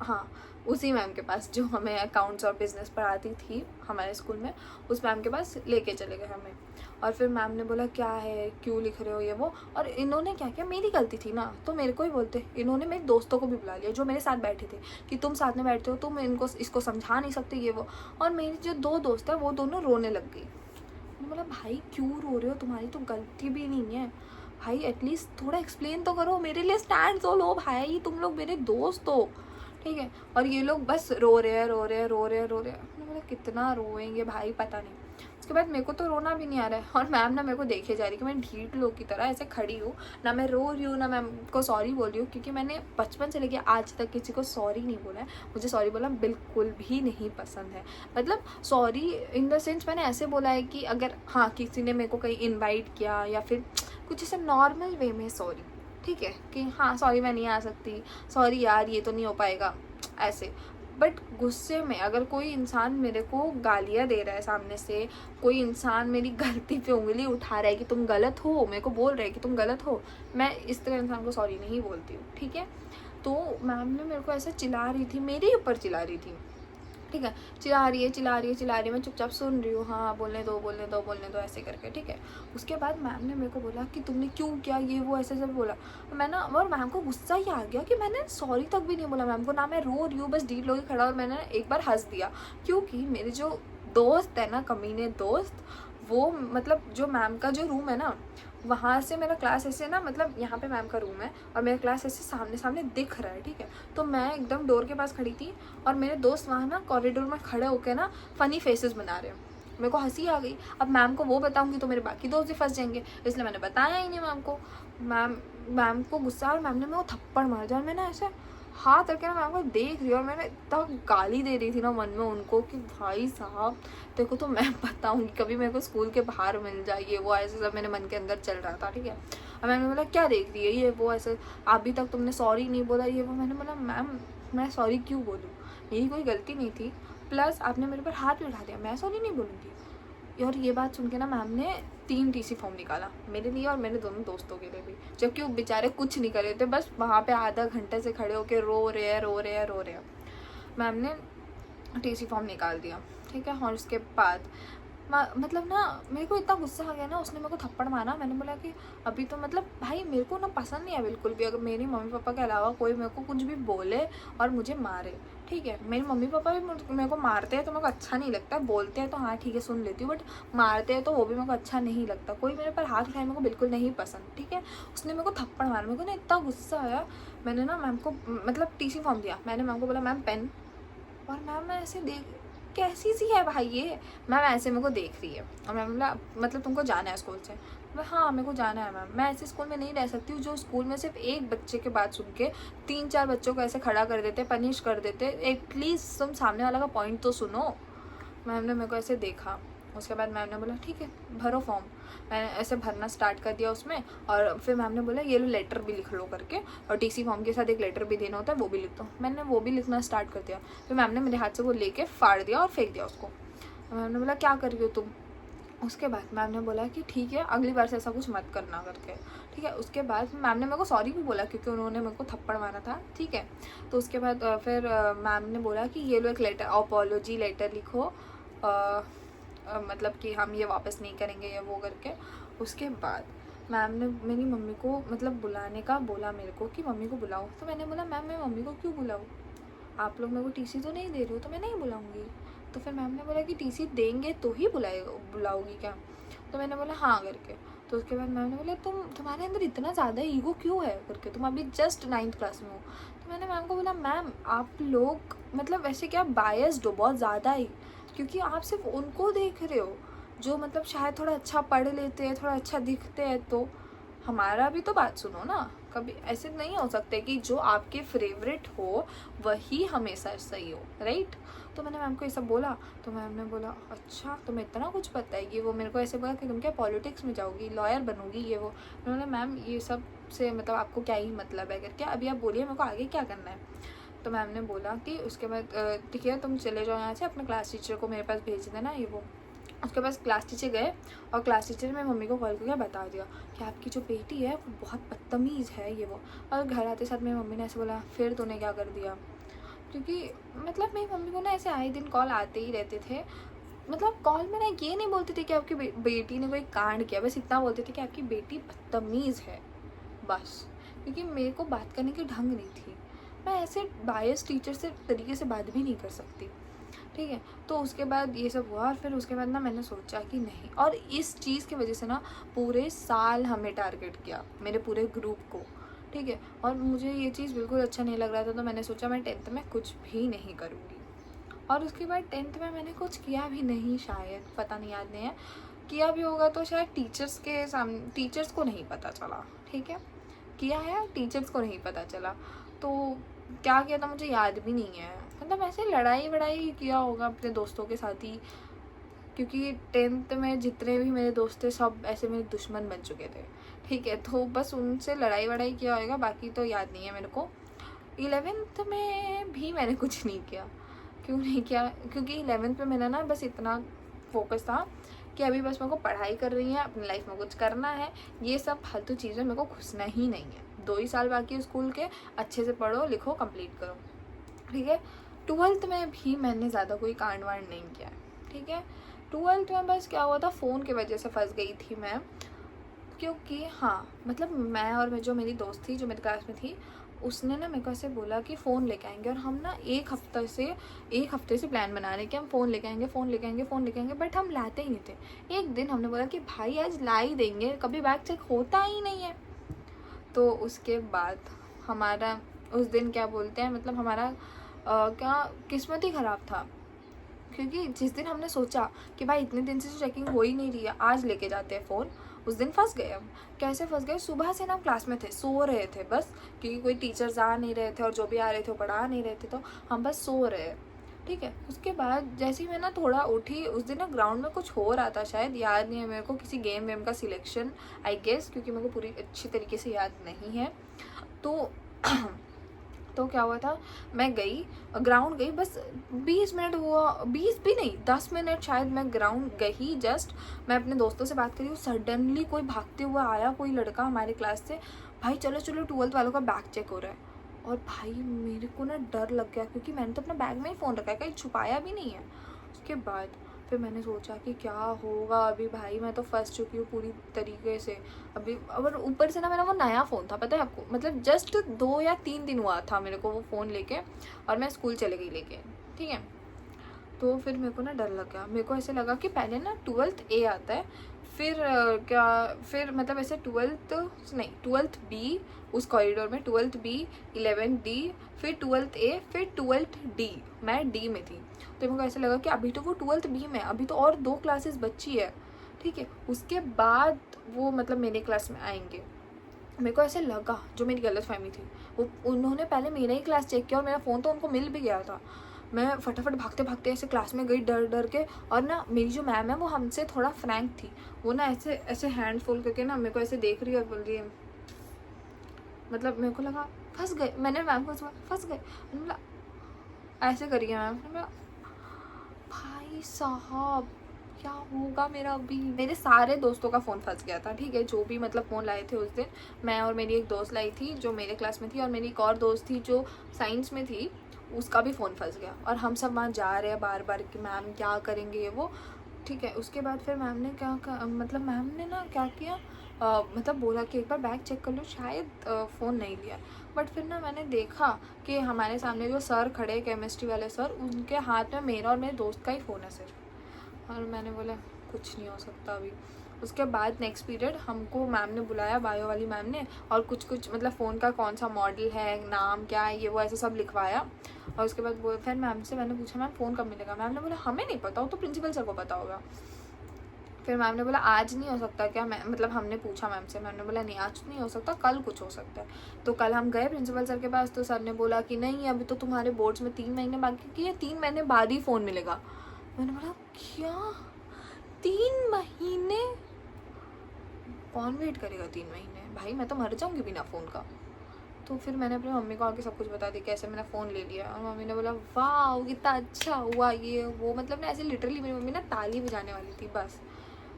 हाँ, उसी मैम के पास जो हमें अकाउंट्स और बिजनेस पढ़ाती थी हमारे स्कूल में, उस मैम के पास लेके चले गए हमें। और फिर मैम ने बोला क्या है, क्यों लिख रहे हो ये वो। और इन्होंने क्या किया, मेरी गलती थी ना तो मेरे को ही बोलते, इन्होंने मेरे दोस्तों को भी बुला लिया जो मेरे साथ बैठे थे कि तुम साथ में बैठते हो, तुम इसको समझा नहीं सकते ये वो। और मेरी जो 2 दोस्त है वो दोनों रोने लग गई। मैंने बोला भाई क्यों रो रहे हो, तुम्हारी तो गलती भी नहीं है भाई, एटलीस्ट थोड़ा एक्सप्लेन तो करो, मेरे लिए स्टैंड तो लो भाई, तुम लोग मेरे दोस्त हो, ठीक है। और ये लोग बस रो रहे हैं। मैंने बोला कितना रोएंगे भाई, पता नहीं। उसके बाद मेरे को तो रोना भी नहीं आ रहा है, और मैम ना मेरे को देखे जा रही कि मैं ढीठ लोग की तरह ऐसे खड़ी हूँ, ना मैं रो रही हूँ ना मैम को सॉरी बोल रही हूँ, क्योंकि मैंने बचपन से लेके आज तक किसी को सॉरी नहीं बोला है। मुझे सॉरी बोलना बिल्कुल भी नहीं पसंद है। मतलब सॉरी इन द सेंस मैंने ऐसे बोला है कि अगर हाँ किसी ने मेरे को कहीं इन्वाइट किया या फिर कुछ ऐसे नॉर्मल वे में सॉरी, ठीक है, कि हाँ सॉरी मैं नहीं आ सकती, सॉरी यार ये तो नहीं हो पाएगा, ऐसे। बट गुस्से में अगर कोई इंसान मेरे को गालियाँ दे रहा है सामने से, कोई इंसान मेरी गलती पे उंगली उठा रहा है कि तुम गलत हो, मेरे को बोल रहा है कि तुम गलत हो, मैं इस तरह इंसान को सॉरी नहीं बोलती हूँ, ठीक है। तो मैम ने मेरे को ऐसे चिल्ला रही थी, मेरे ऊपर चिल्ला रही थी, ठीक है, चिल्ला रही है, मैं चुपचाप सुन रही हूँ, हाँ बोलने दो ऐसे करके, ठीक है। उसके बाद मैम ने मेरे को बोला कि तुमने क्यों किया ये वो, ऐसे सब बोला। मैं ना, और मैम को गुस्सा ही आ गया कि मैंने सॉरी तक भी नहीं बोला मैम को, ना मैं रो रही हूँ, बस ढीठ लोग खड़ा, और मैंने एक बार हंस दिया, क्योंकि मेरे जो दोस्त है ना, कमीने दोस्त, वो मतलब जो मैम का जो रूम है ना, वहाँ से मेरा क्लास ऐसे ना, मतलब यहाँ पे मैम का रूम है और मेरा क्लास ऐसे सामने सामने दिख रहा है, ठीक है। तो मैं एकदम डोर के पास खड़ी थी, और मेरे दोस्त वहाँ ना कॉरिडोर में खड़े होकर ना फ़नी फेसेस बना रहे हैं। मेरे को हंसी आ गई। अब मैम को वो बताऊँगी तो मेरे बाकी दोस्त भी फंस जाएंगे, इसलिए मैंने बताया ही नहीं मैम को। मैम को गुस्सा, और मैम ने मेरे को थप्पड़ मार दिया, और मैंने ऐसे हाथ रख के ना मैम को देख रही, और मैंने इतना गाली दे रही थी ना मन में उनको कि भाई साहब देखो, तो मैं बताऊँगी कभी मेरे को स्कूल के बाहर मिल जाइए वो, ऐसे सब मेरे मन के अंदर चल रहा था, ठीक है। और मैंने बोला क्या देख रही है ये वो, ऐसे अभी तक तुमने सॉरी नहीं बोला ये वो। मैंने बोला मैम मैं सॉरी क्यों बोलूँ, मेरी कोई गलती नहीं थी, प्लस आपने मेरे पर हाथ भी उठा दिया, मैं सॉरी नहीं बोलूँगी। और ये बात सुन के ना मैम ने 3 टीसी फॉर्म निकाला मेरे लिए और मेरे दोनों दोस्तों के लिए भी, जबकि वो बेचारे कुछ नहीं कर रहे थे, बस वहाँ पे आधा घंटे से खड़े होकर रो रहे हैं। मैम ने टीसी फॉर्म निकाल दिया, ठीक है। और उसके बाद मतलब ना मेरे को इतना गुस्सा आ गया ना, उसने मेरे को थप्पड़ मारा। मैंने बोला कि अभी तो मतलब भाई मेरे को ना पसंद नहीं है बिल्कुल भी, अगर मेरी मम्मी पापा के अलावा कोई मेरे को कुछ भी बोले और मुझे मारे, ठीक है। मेरे मम्मी पापा भी मेरे को मारते हैं तो मेरे को अच्छा नहीं लगता, बोलते हैं तो हाँ ठीक है सुन लेती हूँ, बट मारते हैं तो वो भी मेरे को अच्छा नहीं लगता। कोई मेरे पर हाथ उठाए मेरे को बिल्कुल नहीं पसंद, ठीक है। उसने मेरे को थप्पड़ मारा, मेरे को ना इतना गुस्सा आया। मैंने ना मैम को मतलब टीसी फॉर्म दिया, मैंने मैम को बोला मैम पेन, और मैम मैं ऐसे देख कैसी सी है भाई ये, मैम ऐसे मेरे को देख रही है। और मैम बोला मतलब तुमको जाना है स्कूल से? मैं हाँ मेरे को जाना है मैम, मैं ऐसे स्कूल में नहीं रह सकती हूँ जो स्कूल में सिर्फ एक बच्चे के बात सुन के 3-4 बच्चों को ऐसे खड़ा कर देते, पनिश कर देते। एटलीस्ट तुम सामने वाला का पॉइंट तो सुनो। मैम ने मेरे को ऐसे देखा, उसके बाद मैम ने बोला ठीक है भरो फॉर्म। मैंने ऐसे भरना स्टार्ट कर दिया उसमें, और फिर मैम ने बोला ये लो लेटर भी लिख लो करके, और टीसी फॉर्म के साथ एक लेटर भी देना होता है वो भी लिख दो। मैंने वो भी लिखना स्टार्ट कर दिया। फिर मैम ने मेरे हाथ से वो लेके फाड़ दिया और फेंक दिया उसको। मैम ने बोला क्या कर रही हो तुम? उसके बाद मैम ने बोला कि ठीक है अगली बार से ऐसा कुछ मत करना करके, ठीक है। उसके बाद मैम ने मेरे को सॉरी भी बोला क्योंकि उन्होंने मेरे को थप्पड़ मारा था, ठीक है। तो उसके बाद फिर मैम ने बोला कि ये लो एक लेटर, अपॉलोजी लेटर लिखो, मतलब कि हम ये वापस नहीं करेंगे ये वो करके। उसके बाद मैम ने मेरी मम्मी को मतलब बुलाने का बोला मेरे को कि मम्मी को बुलाओ। तो मैंने बोला मैम मैं मम्मी को क्यों बुलाऊँ, आप लोग मेरे को टीसी तो नहीं दे रहे हो तो मैं नहीं बुलाऊँगी। तो फिर मैम ने बोला कि टीसी देंगे तो ही बुलाओगी क्या? तो मैंने बोला हाँ करके। तो उसके बाद मैम ने बोला तुम्हारे अंदर इतना ज़्यादा ईगो क्यों है करके, तुम अभी जस्ट 9th क्लास में हो। तो मैंने मैम को बोला मैम आप लोग मतलब वैसे क्या बायस्ड हो बहुत ज़्यादा ही, क्योंकि आप सिर्फ उनको देख रहे हो जो मतलब शायद थोड़ा अच्छा पढ़ लेते हैं, थोड़ा अच्छा दिखते हैं, तो हमारा भी तो बात सुनो ना। कभी ऐसे नहीं हो सकते कि जो आपके फेवरेट हो वही हमेशा सही हो, राइट। तो मैंने मैम को ये सब बोला। तो मैम ने बोला अच्छा तुम्हें इतना कुछ पता है कि वो मेरे को ऐसे बोला कि तुम क्या पॉलिटिक्स में जाओगी, लॉयर बनोगी ये वो। मैंने बोला मैम ये सब से मतलब आपको क्या ही मतलब है करके, अभी आप बोलिए मेरे को आगे क्या करना है। तो मैम ने बोला कि उसके बाद ठीक है तुम चले जाओ यहाँ से, अपने क्लास टीचर को मेरे पास भेज देना ये वो। उसके पास क्लास टीचर गए और क्लास टीचर ने मम्मी को कॉल करके बता दिया कि आपकी जो बेटी है वो बहुत बदतमीज़ है ये वो। और घर आते साथ मेरी मम्मी ने ऐसे बोला फिर तूने क्या कर दिया, क्योंकि मतलब मेरी मम्मी को ना ऐसे आए दिन कॉल आते ही रहते थे। मतलब कॉल में ना ये नहीं बोलते थे कि आपकी बेटी ने कोई कांड किया, बस इतना बोलते थे कि आपकी बेटी बदतमीज़ है बस, क्योंकि मेरे को बात करने की ढंग नहीं थी। मैं ऐसे बायस टीचर से तरीके से बात भी नहीं कर सकती, ठीक है। तो उसके बाद ये सब हुआ और फिर उसके बाद ना मैंने सोचा कि नहीं, और इस चीज़ की वजह से ना पूरे साल हमें टारगेट किया, मेरे पूरे ग्रुप को, ठीक है। और मुझे ये चीज़ बिल्कुल अच्छा नहीं लग रहा था, तो मैंने सोचा मैं 10th में कुछ भी नहीं करूँगी। और उसके बाद 10th में मैंने कुछ किया भी नहीं, शायद पता नहीं, याद नहीं है। किया भी होगा तो शायद टीचर्स के सामने, टीचर्स को नहीं पता चला, ठीक है। किया है टीचर्स को नहीं पता चला, तो क्या किया था मुझे याद भी नहीं है। मतलब ऐसे लड़ाई वड़ाई किया होगा अपने दोस्तों के साथ ही, क्योंकि 10th में जितने भी मेरे दोस्त थे सब ऐसे मेरे दुश्मन बन चुके थे, ठीक है। तो बस उनसे लड़ाई वड़ाई किया होगा, बाकी तो याद नहीं है मेरे को। 11th में भी मैंने कुछ नहीं किया। क्यों नहीं किया? क्योंकि 11th में मेरा ना बस इतना फोकस था कि अभी बस मेरे को पढ़ाई कर रही है, अपनी लाइफ में कुछ करना है, ये सब फालतू चीज़ें मेरे को घुसना ही नहीं है। 2 ही साल बाकी है स्कूल के, अच्छे से पढ़ो लिखो कंप्लीट करो, ठीक है। 12th में भी मैंने ज़्यादा कोई कांड वांड नहीं किया, ठीक है। 12th में बस क्या हुआ था, फ़ोन की वजह से फंस गई थी मैं, क्योंकि हाँ मतलब मैं और जो मेरी दोस्त थी जो मेरी क्लास में थी, उसने ना मेरे को ऐसे बोला कि फ़ोन लेके आएंगे, और हम ना एक हफ्ते से प्लान बना रहे कि हम फ़ोन लेके आएंगे, फ़ोन लेके आएंगे, फ़ोन लेके आएंगे, बट हम लाते ही नहीं थे। एक दिन हमने बोला कि भाई आज ला ही देंगे, कभी बैग चेक होता ही नहीं है। तो उसके बाद हमारा उस दिन क्या बोलते हैं मतलब हमारा क्या किस्मत ही ख़राब था, क्योंकि जिस दिन हमने सोचा कि भाई इतने दिन से चेकिंग हो ही नहीं रही है, आज लेके जाते हैं फ़ोन, उस दिन फंस गए हम। कैसे फंस गए, सुबह से ना हम क्लास में थे, सो रहे थे बस, क्योंकि कोई टीचर्स आ नहीं रहे थे और जो भी आ रहे थे वो पढ़ा नहीं रहे थे, तो हम बस सो रहे, ठीक है। उसके बाद जैसे ही मैं ना थोड़ा उठी, उस दिन ना ग्राउंड में कुछ हो रहा था, शायद याद नहीं है मेरे को, किसी गेम वेम का सिलेक्शन आई गेस, क्योंकि मेरे को पूरी अच्छी तरीके से याद नहीं है। तो क्या हुआ था, मैं गई ग्राउंड गई, बस 20 मिनट हुआ, 20 भी नहीं 10 मिनट शायद मैं ग्राउंड गई जस्ट। मैं अपने दोस्तों से बात करी हूँ, सडनली कोई भागते हुआ आया, कोई लड़का हमारे क्लास से, भाई चलो चलो 12th वालों का बैग चेक हो रहा है। और भाई मेरे को ना डर लग गया, क्योंकि मैंने तो अपना बैग में ही फ़ोन रखा है, कहीं छुपाया भी नहीं है। उसके बाद फिर मैंने सोचा कि क्या होगा अभी, भाई मैं तो फंस चुकी हूँ पूरी तरीके से अभी। और ऊपर से ना मेरा वो नया फ़ोन था, पता है आपको, मतलब जस्ट 2 या 3 दिन हुआ था मेरे को वो फ़ोन लेके, और मैं स्कूल चले गई लेके, ठीक है। तो फिर मेरे को ना डर लग गया, मेरे को ऐसे लगा कि पहले ना 12th A आता है, फिर क्या, फिर मतलब ऐसे 12th B, उस कॉरिडोर में 12th B, 11th D, फिर 12th A, फिर 12th D, मैं D में थी। तो मेरे को ऐसे लगा कि अभी तो वो 12th B में, अभी तो और 2 क्लासेस बची है, ठीक है, उसके बाद वो मतलब मेरे क्लास में आएंगे। मेरे को ऐसे लगा, जो मेरी गलतफहमी थी, वो उन्होंने पहले मेरा ही क्लास चेक किया और मेरा फ़ोन तो उनको मिल भी गया था। मैं फटाफट भागते भागते ऐसे क्लास में गई डर डर के, और ना मेरी जो मैम है वो हमसे थोड़ा फ्रैंक थी, वो ना ऐसे ऐसे हैंड फोल्ड करके ना मेरे को ऐसे देख रही है और बोल रही है, मतलब मेरे को लगा फंस गए, मैंने मैम को फंस गए, मतलब ऐसे करिए मैम। भाई साहब क्या होगा मेरा अभी। मेरे सारे दोस्तों का फ़ोन फंस गया था, ठीक है, जो भी मतलब फ़ोन लाए थे उस दिन। मैं और मेरी एक दोस्त लाई थी जो मेरे क्लास में थी, और मेरी एक और दोस्त थी जो साइंस में थी, उसका भी फ़ोन फंस गया। और हम सब वहाँ जा रहे हैं बार बार कि मैम क्या करेंगे ये वो, ठीक है। उसके बाद फिर मैम ने मतलब मैम ने ना क्या किया, मतलब बोला कि एक बार बैग चेक कर लो, शायद फ़ोन नहीं लिया। बट फिर ना मैंने देखा कि हमारे सामने जो सर खड़े, केमिस्ट्री वाले सर, उनके हाथ में मेरा और मेरे दोस्त का ही फ़ोन है सिर्फ। और मैंने बोला कुछ नहीं हो सकता अभी। उसके बाद नेक्स्ट पीरियड हमको मैम ने बुलाया, बायो वाली मैम ने, और कुछ मतलब फ़ोन का कौन सा मॉडल है, नाम क्या है, ये वो ऐसे सब लिखवाया। और उसके बाद फिर मैम से मैंने पूछा मैम फ़ोन कब मिलेगा। मैम ने बोला हमें नहीं पता, वो तो प्रिंसिपल सर को पता होगा। फिर मैम ने बोला आज नहीं हो सकता क्या, मैं मतलब हमने पूछा मैम से, मैम ने बोला नहीं आज नहीं हो सकता, कल कुछ हो सकता है। तो कल हम गए प्रिंसिपल सर के पास, तो सर ने बोला कि नहीं अभी तो तुम्हारे बोर्ड्स में 3 महीने बाकी, कि 3 महीने बाद ही फ़ोन मिलेगा। मैंने बोला क्या 3 महीने, कौन वेट करेगा 3 महीने, भाई मैं तो मर जाऊँगी बिना फ़ोन का। तो फिर मैंने अपनी मम्मी को आके सब कुछ बता दिया कैसे मैंने फ़ोन ले लिया, और मम्मी ने बोला वाह कितना अच्छा हुआ ये वो, मतलब ना ऐसे लिटरली मेरी मम्मी ना ताली बजाने वाली थी, बस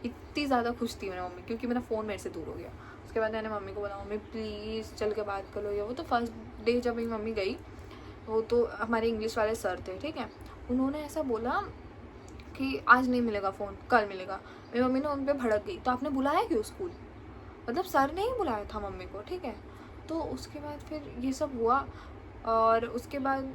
इतनी ज़्यादा खुश थी मेरी मम्मी, क्योंकि मेरा फ़ोन मेरे से दूर हो गया। उसके बाद मैंने मम्मी को बोला मम्मी प्लीज़ चल के बात कर लो ये वो। तो फर्स्ट डे जब मेरी मम्मी गई, वो तो हमारे इंग्लिश वाले सर थे, ठीक है, उन्होंने ऐसा बोला कि आज नहीं मिलेगा फ़ोन, कल मिलेगा। मेरी मम्मी ने उन पर भड़क गई, तो आपने बुलाया क्यों स्कूल, मतलब सर ने ही बुलाया था मम्मी को, ठीक है। तो उसके बाद फिर ये सब हुआ, और उसके बाद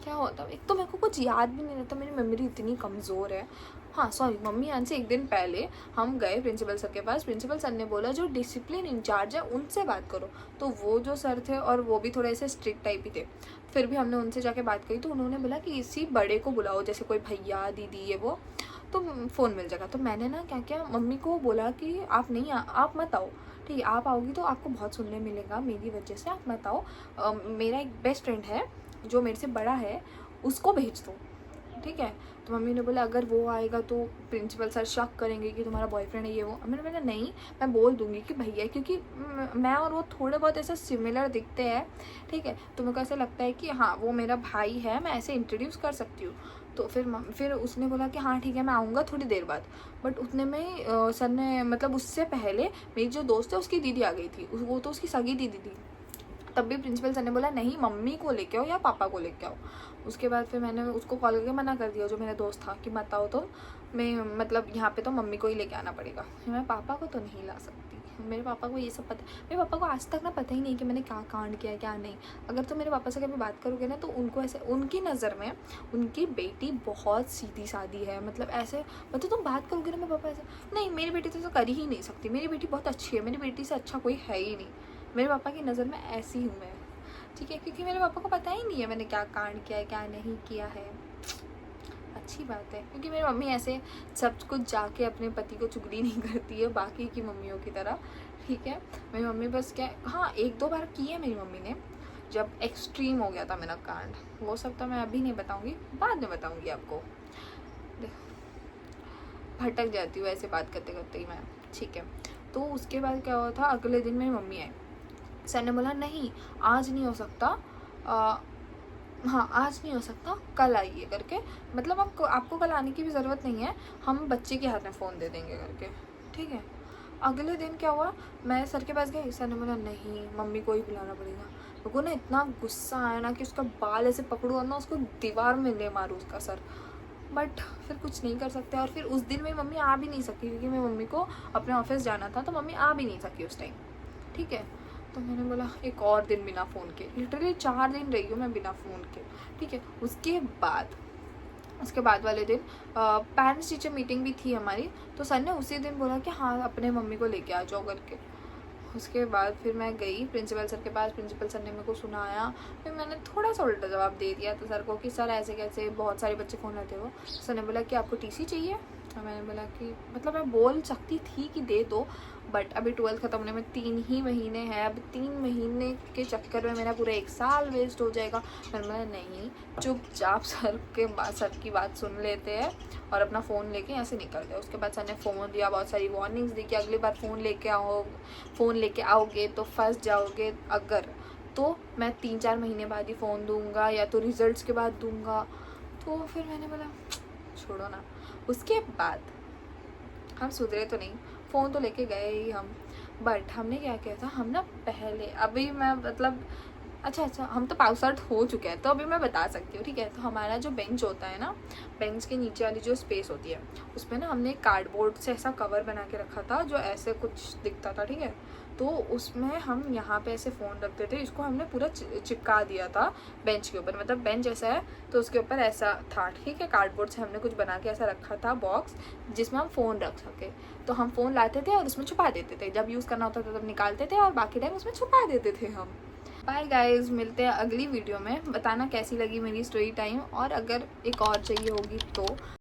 क्या हुआ था, एक तो मेरे को कुछ याद भी नहीं रहता, मेरी मेमोरी इतनी कमज़ोर है। हाँ सॉरी, मम्मी आने से एक दिन पहले हम गए प्रिंसिपल सर के पास, प्रिंसिपल सर ने बोला जो डिसिप्लिन इंचार्ज है उनसे बात करो। तो वो जो सर थे, और वो भी थोड़े ऐसे स्ट्रिक्ट टाइप ही थे, फिर भी हमने उनसे जाके बात करी, तो उन्होंने बोला कि इसी बड़े को बुलाओ, जैसे कोई भैया दीदी ये वो, तो फ़ोन मिल जाएगा। तो मैंने ना क्या किया, मम्मी को बोला कि आप नहीं आप मत आओ, ठीक है, आप आओगी तो आपको बहुत सुनने मिलेगा मेरी वजह से, आप मत आओ। मेरा एक बेस्ट फ्रेंड है जो मेरे से बड़ा है, उसको भेज दो, ठीक है। तो मम्मी ने बोला अगर वो आएगा तो प्रिंसिपल सर शक करेंगे कि तुम्हारा बॉयफ्रेंड है ये वो। मैंने बोला नहीं, मैं बोल दूंगी कि भैया, क्योंकि मैं और वो थोड़े बहुत ऐसे सिमिलर दिखते हैं, ठीक है, तो मेरे को ऐसा लगता है कि हाँ वो मेरा भाई है, मैं ऐसे इंट्रोड्यूस कर सकती हूँ। तो फिर उसने बोला कि हाँ ठीक है मैं आऊँगा थोड़ी देर बाद। बट उतने में सर ने, मतलब उससे पहले मेरी जो दोस्त है उसकी दीदी आ गई थी, वो तो उसकी सगी दीदी थी। तब भी प्रिंसिपल सर ने बोला नहीं मम्मी को लेके आओ या पापा को लेके आओ। उसके बाद फिर मैंने उसको कॉल करके मना कर दिया, जो मेरा दोस्त था, कि मत आओ तो मैं, मतलब यहाँ पे तो मम्मी को ही लेके आना पड़ेगा, मैं पापा को तो नहीं ला सकती। मेरे पापा को ये सब पता, मेरे पापा को आज तक ना पता ही नहीं कि मैंने क्या कांड किया है क्या नहीं। अगर तो मेरे पापा से कभी बात करोगे ना, तो उनको ऐसे, उनकी नज़र में उनकी बेटी बहुत सीधी सादी है, मतलब ऐसे, मतलब तुम बात करोगे ना मेरे पापा ऐसे, नहीं मेरी बेटी तो कर ही नहीं सकती, मेरी बेटी बहुत अच्छी है, मेरी बेटी से अच्छा कोई है ही नहीं। मेरे पापा की नज़र में ऐसी हूँ मैं, ठीक है, क्योंकि मेरे पापा को पता ही नहीं है मैंने क्या कांड किया है क्या नहीं किया है। अच्छी बात है, क्योंकि मेरी मम्मी ऐसे सब कुछ जाके अपने पति को चुगली नहीं करती है बाकी की मम्मियों की तरह, ठीक है। मेरी मम्मी बस क्या, हाँ 1-2 बार की है मेरी मम्मी ने, जब एक्सट्रीम हो गया था मेरा कांड, वो सब तो मैं अभी नहीं बताऊँगी, बाद में बताऊँगी आपको। भटक जाती हूँ ऐसे बात करते करते ही मैं, ठीक है। तो उसके बाद क्या हुआ था, अगले दिन मेरी मम्मी आई, सर ने बोला नहीं आज नहीं हो सकता, हाँ आज नहीं हो सकता कल आइए करके, मतलब आपको कल आने की भी ज़रूरत नहीं है, हम बच्चे के हाथ में फ़ोन दे देंगे करके, ठीक है। अगले दिन क्या हुआ, मैं सर के पास गई, सर ने बोला नहीं मम्मी को ही बुलाना पड़ेगा। मेरे को ना इतना गुस्सा आया ना कि उसका बाल ऐसे पकड़ू और ना उसको दीवार में ले मारूँ उसका सर। बट फिर कुछ नहीं कर सकते। और फिर उस दिन मेरी मम्मी आ भी नहीं सकी क्योंकि मेरी मम्मी को अपने ऑफिस जाना था, तो मम्मी आ भी नहीं सकी उस टाइम, ठीक है। तो मैंने बोला एक और दिन बिना फ़ोन के, लिटरली 4 दिन रही हूँ मैं बिना फ़ोन के, ठीक है। उसके बाद वाले दिन पेरेंट्स टीचर मीटिंग भी थी हमारी, तो सर ने उसी दिन बोला कि हाँ अपने मम्मी को लेके आ जाओ करके। उसके बाद फिर मैं गई प्रिंसिपल सर के पास, प्रिंसिपल सर ने मेरे को सुनाया, फिर मैंने थोड़ा सा उल्टा जवाब दे दिया था सर को कि सर ऐसे कैसे, बहुत सारे बच्चे फ़ोन लेते हो। सर ने बोला कि आपको टीसी चाहिए। तो मैंने बोला कि मतलब मैं बोल सकती थी कि दे दो, बट अभी 12th ख़त्म होने में 3 ही महीने हैं, अब 3 महीने के चक्कर में मेरा पूरा 1 साल वेस्ट हो जाएगा। मैंने बोला नहीं, चुपचाप सर की बात सुन लेते हैं और अपना फ़ोन लेके यहाँ से निकल गए। उसके बाद सर ने फ़ोन दिया, बहुत सारी वार्निंग्स दी कि अगली बार फ़ोन लेके आओगे तो फंस जाओगे, अगर तो मैं 3-4 महीने बाद ही फ़ोन दूंगा या तो रिजल्ट्स के बाद दूंगा। तो फिर मैंने बोला छोड़ो ना। उसके बाद हम सुधरे तो नहीं, फ़ोन तो लेके गए ही हम, बट हमने क्या किया था, हम ना पहले, अभी मैं मतलब अच्छा हम तो पास आउट हो चुके हैं तो अभी मैं बता सकती हूँ, ठीक है। तो हमारा जो बेंच होता है ना, बेंच के नीचे वाली जो स्पेस होती है उसमें ना हमने कार्डबोर्ड से ऐसा कवर बना के रखा था जो ऐसे कुछ दिखता था, ठीक है। तो उसमें हम यहाँ पे ऐसे फ़ोन रखते थे, इसको हमने पूरा चिपका दिया था बेंच के ऊपर, मतलब बेंच ऐसा है तो उसके ऊपर ऐसा था, ठीक है। कार्डबोर्ड से हमने कुछ बना के ऐसा रखा था बॉक्स, जिसमें हम फ़ोन रख सके। तो हम फ़ोन लाते थे और उसमें छुपा देते थे, जब यूज़ करना होता था तब निकालते थे और बाकी टाइम उसमें छुपा देते थे हम। बाय गाइस, मिलते हैं अगली वीडियो में। बताना कैसी लगी मेरी स्टोरी टाइम, और अगर एक और चाहिए होगी तो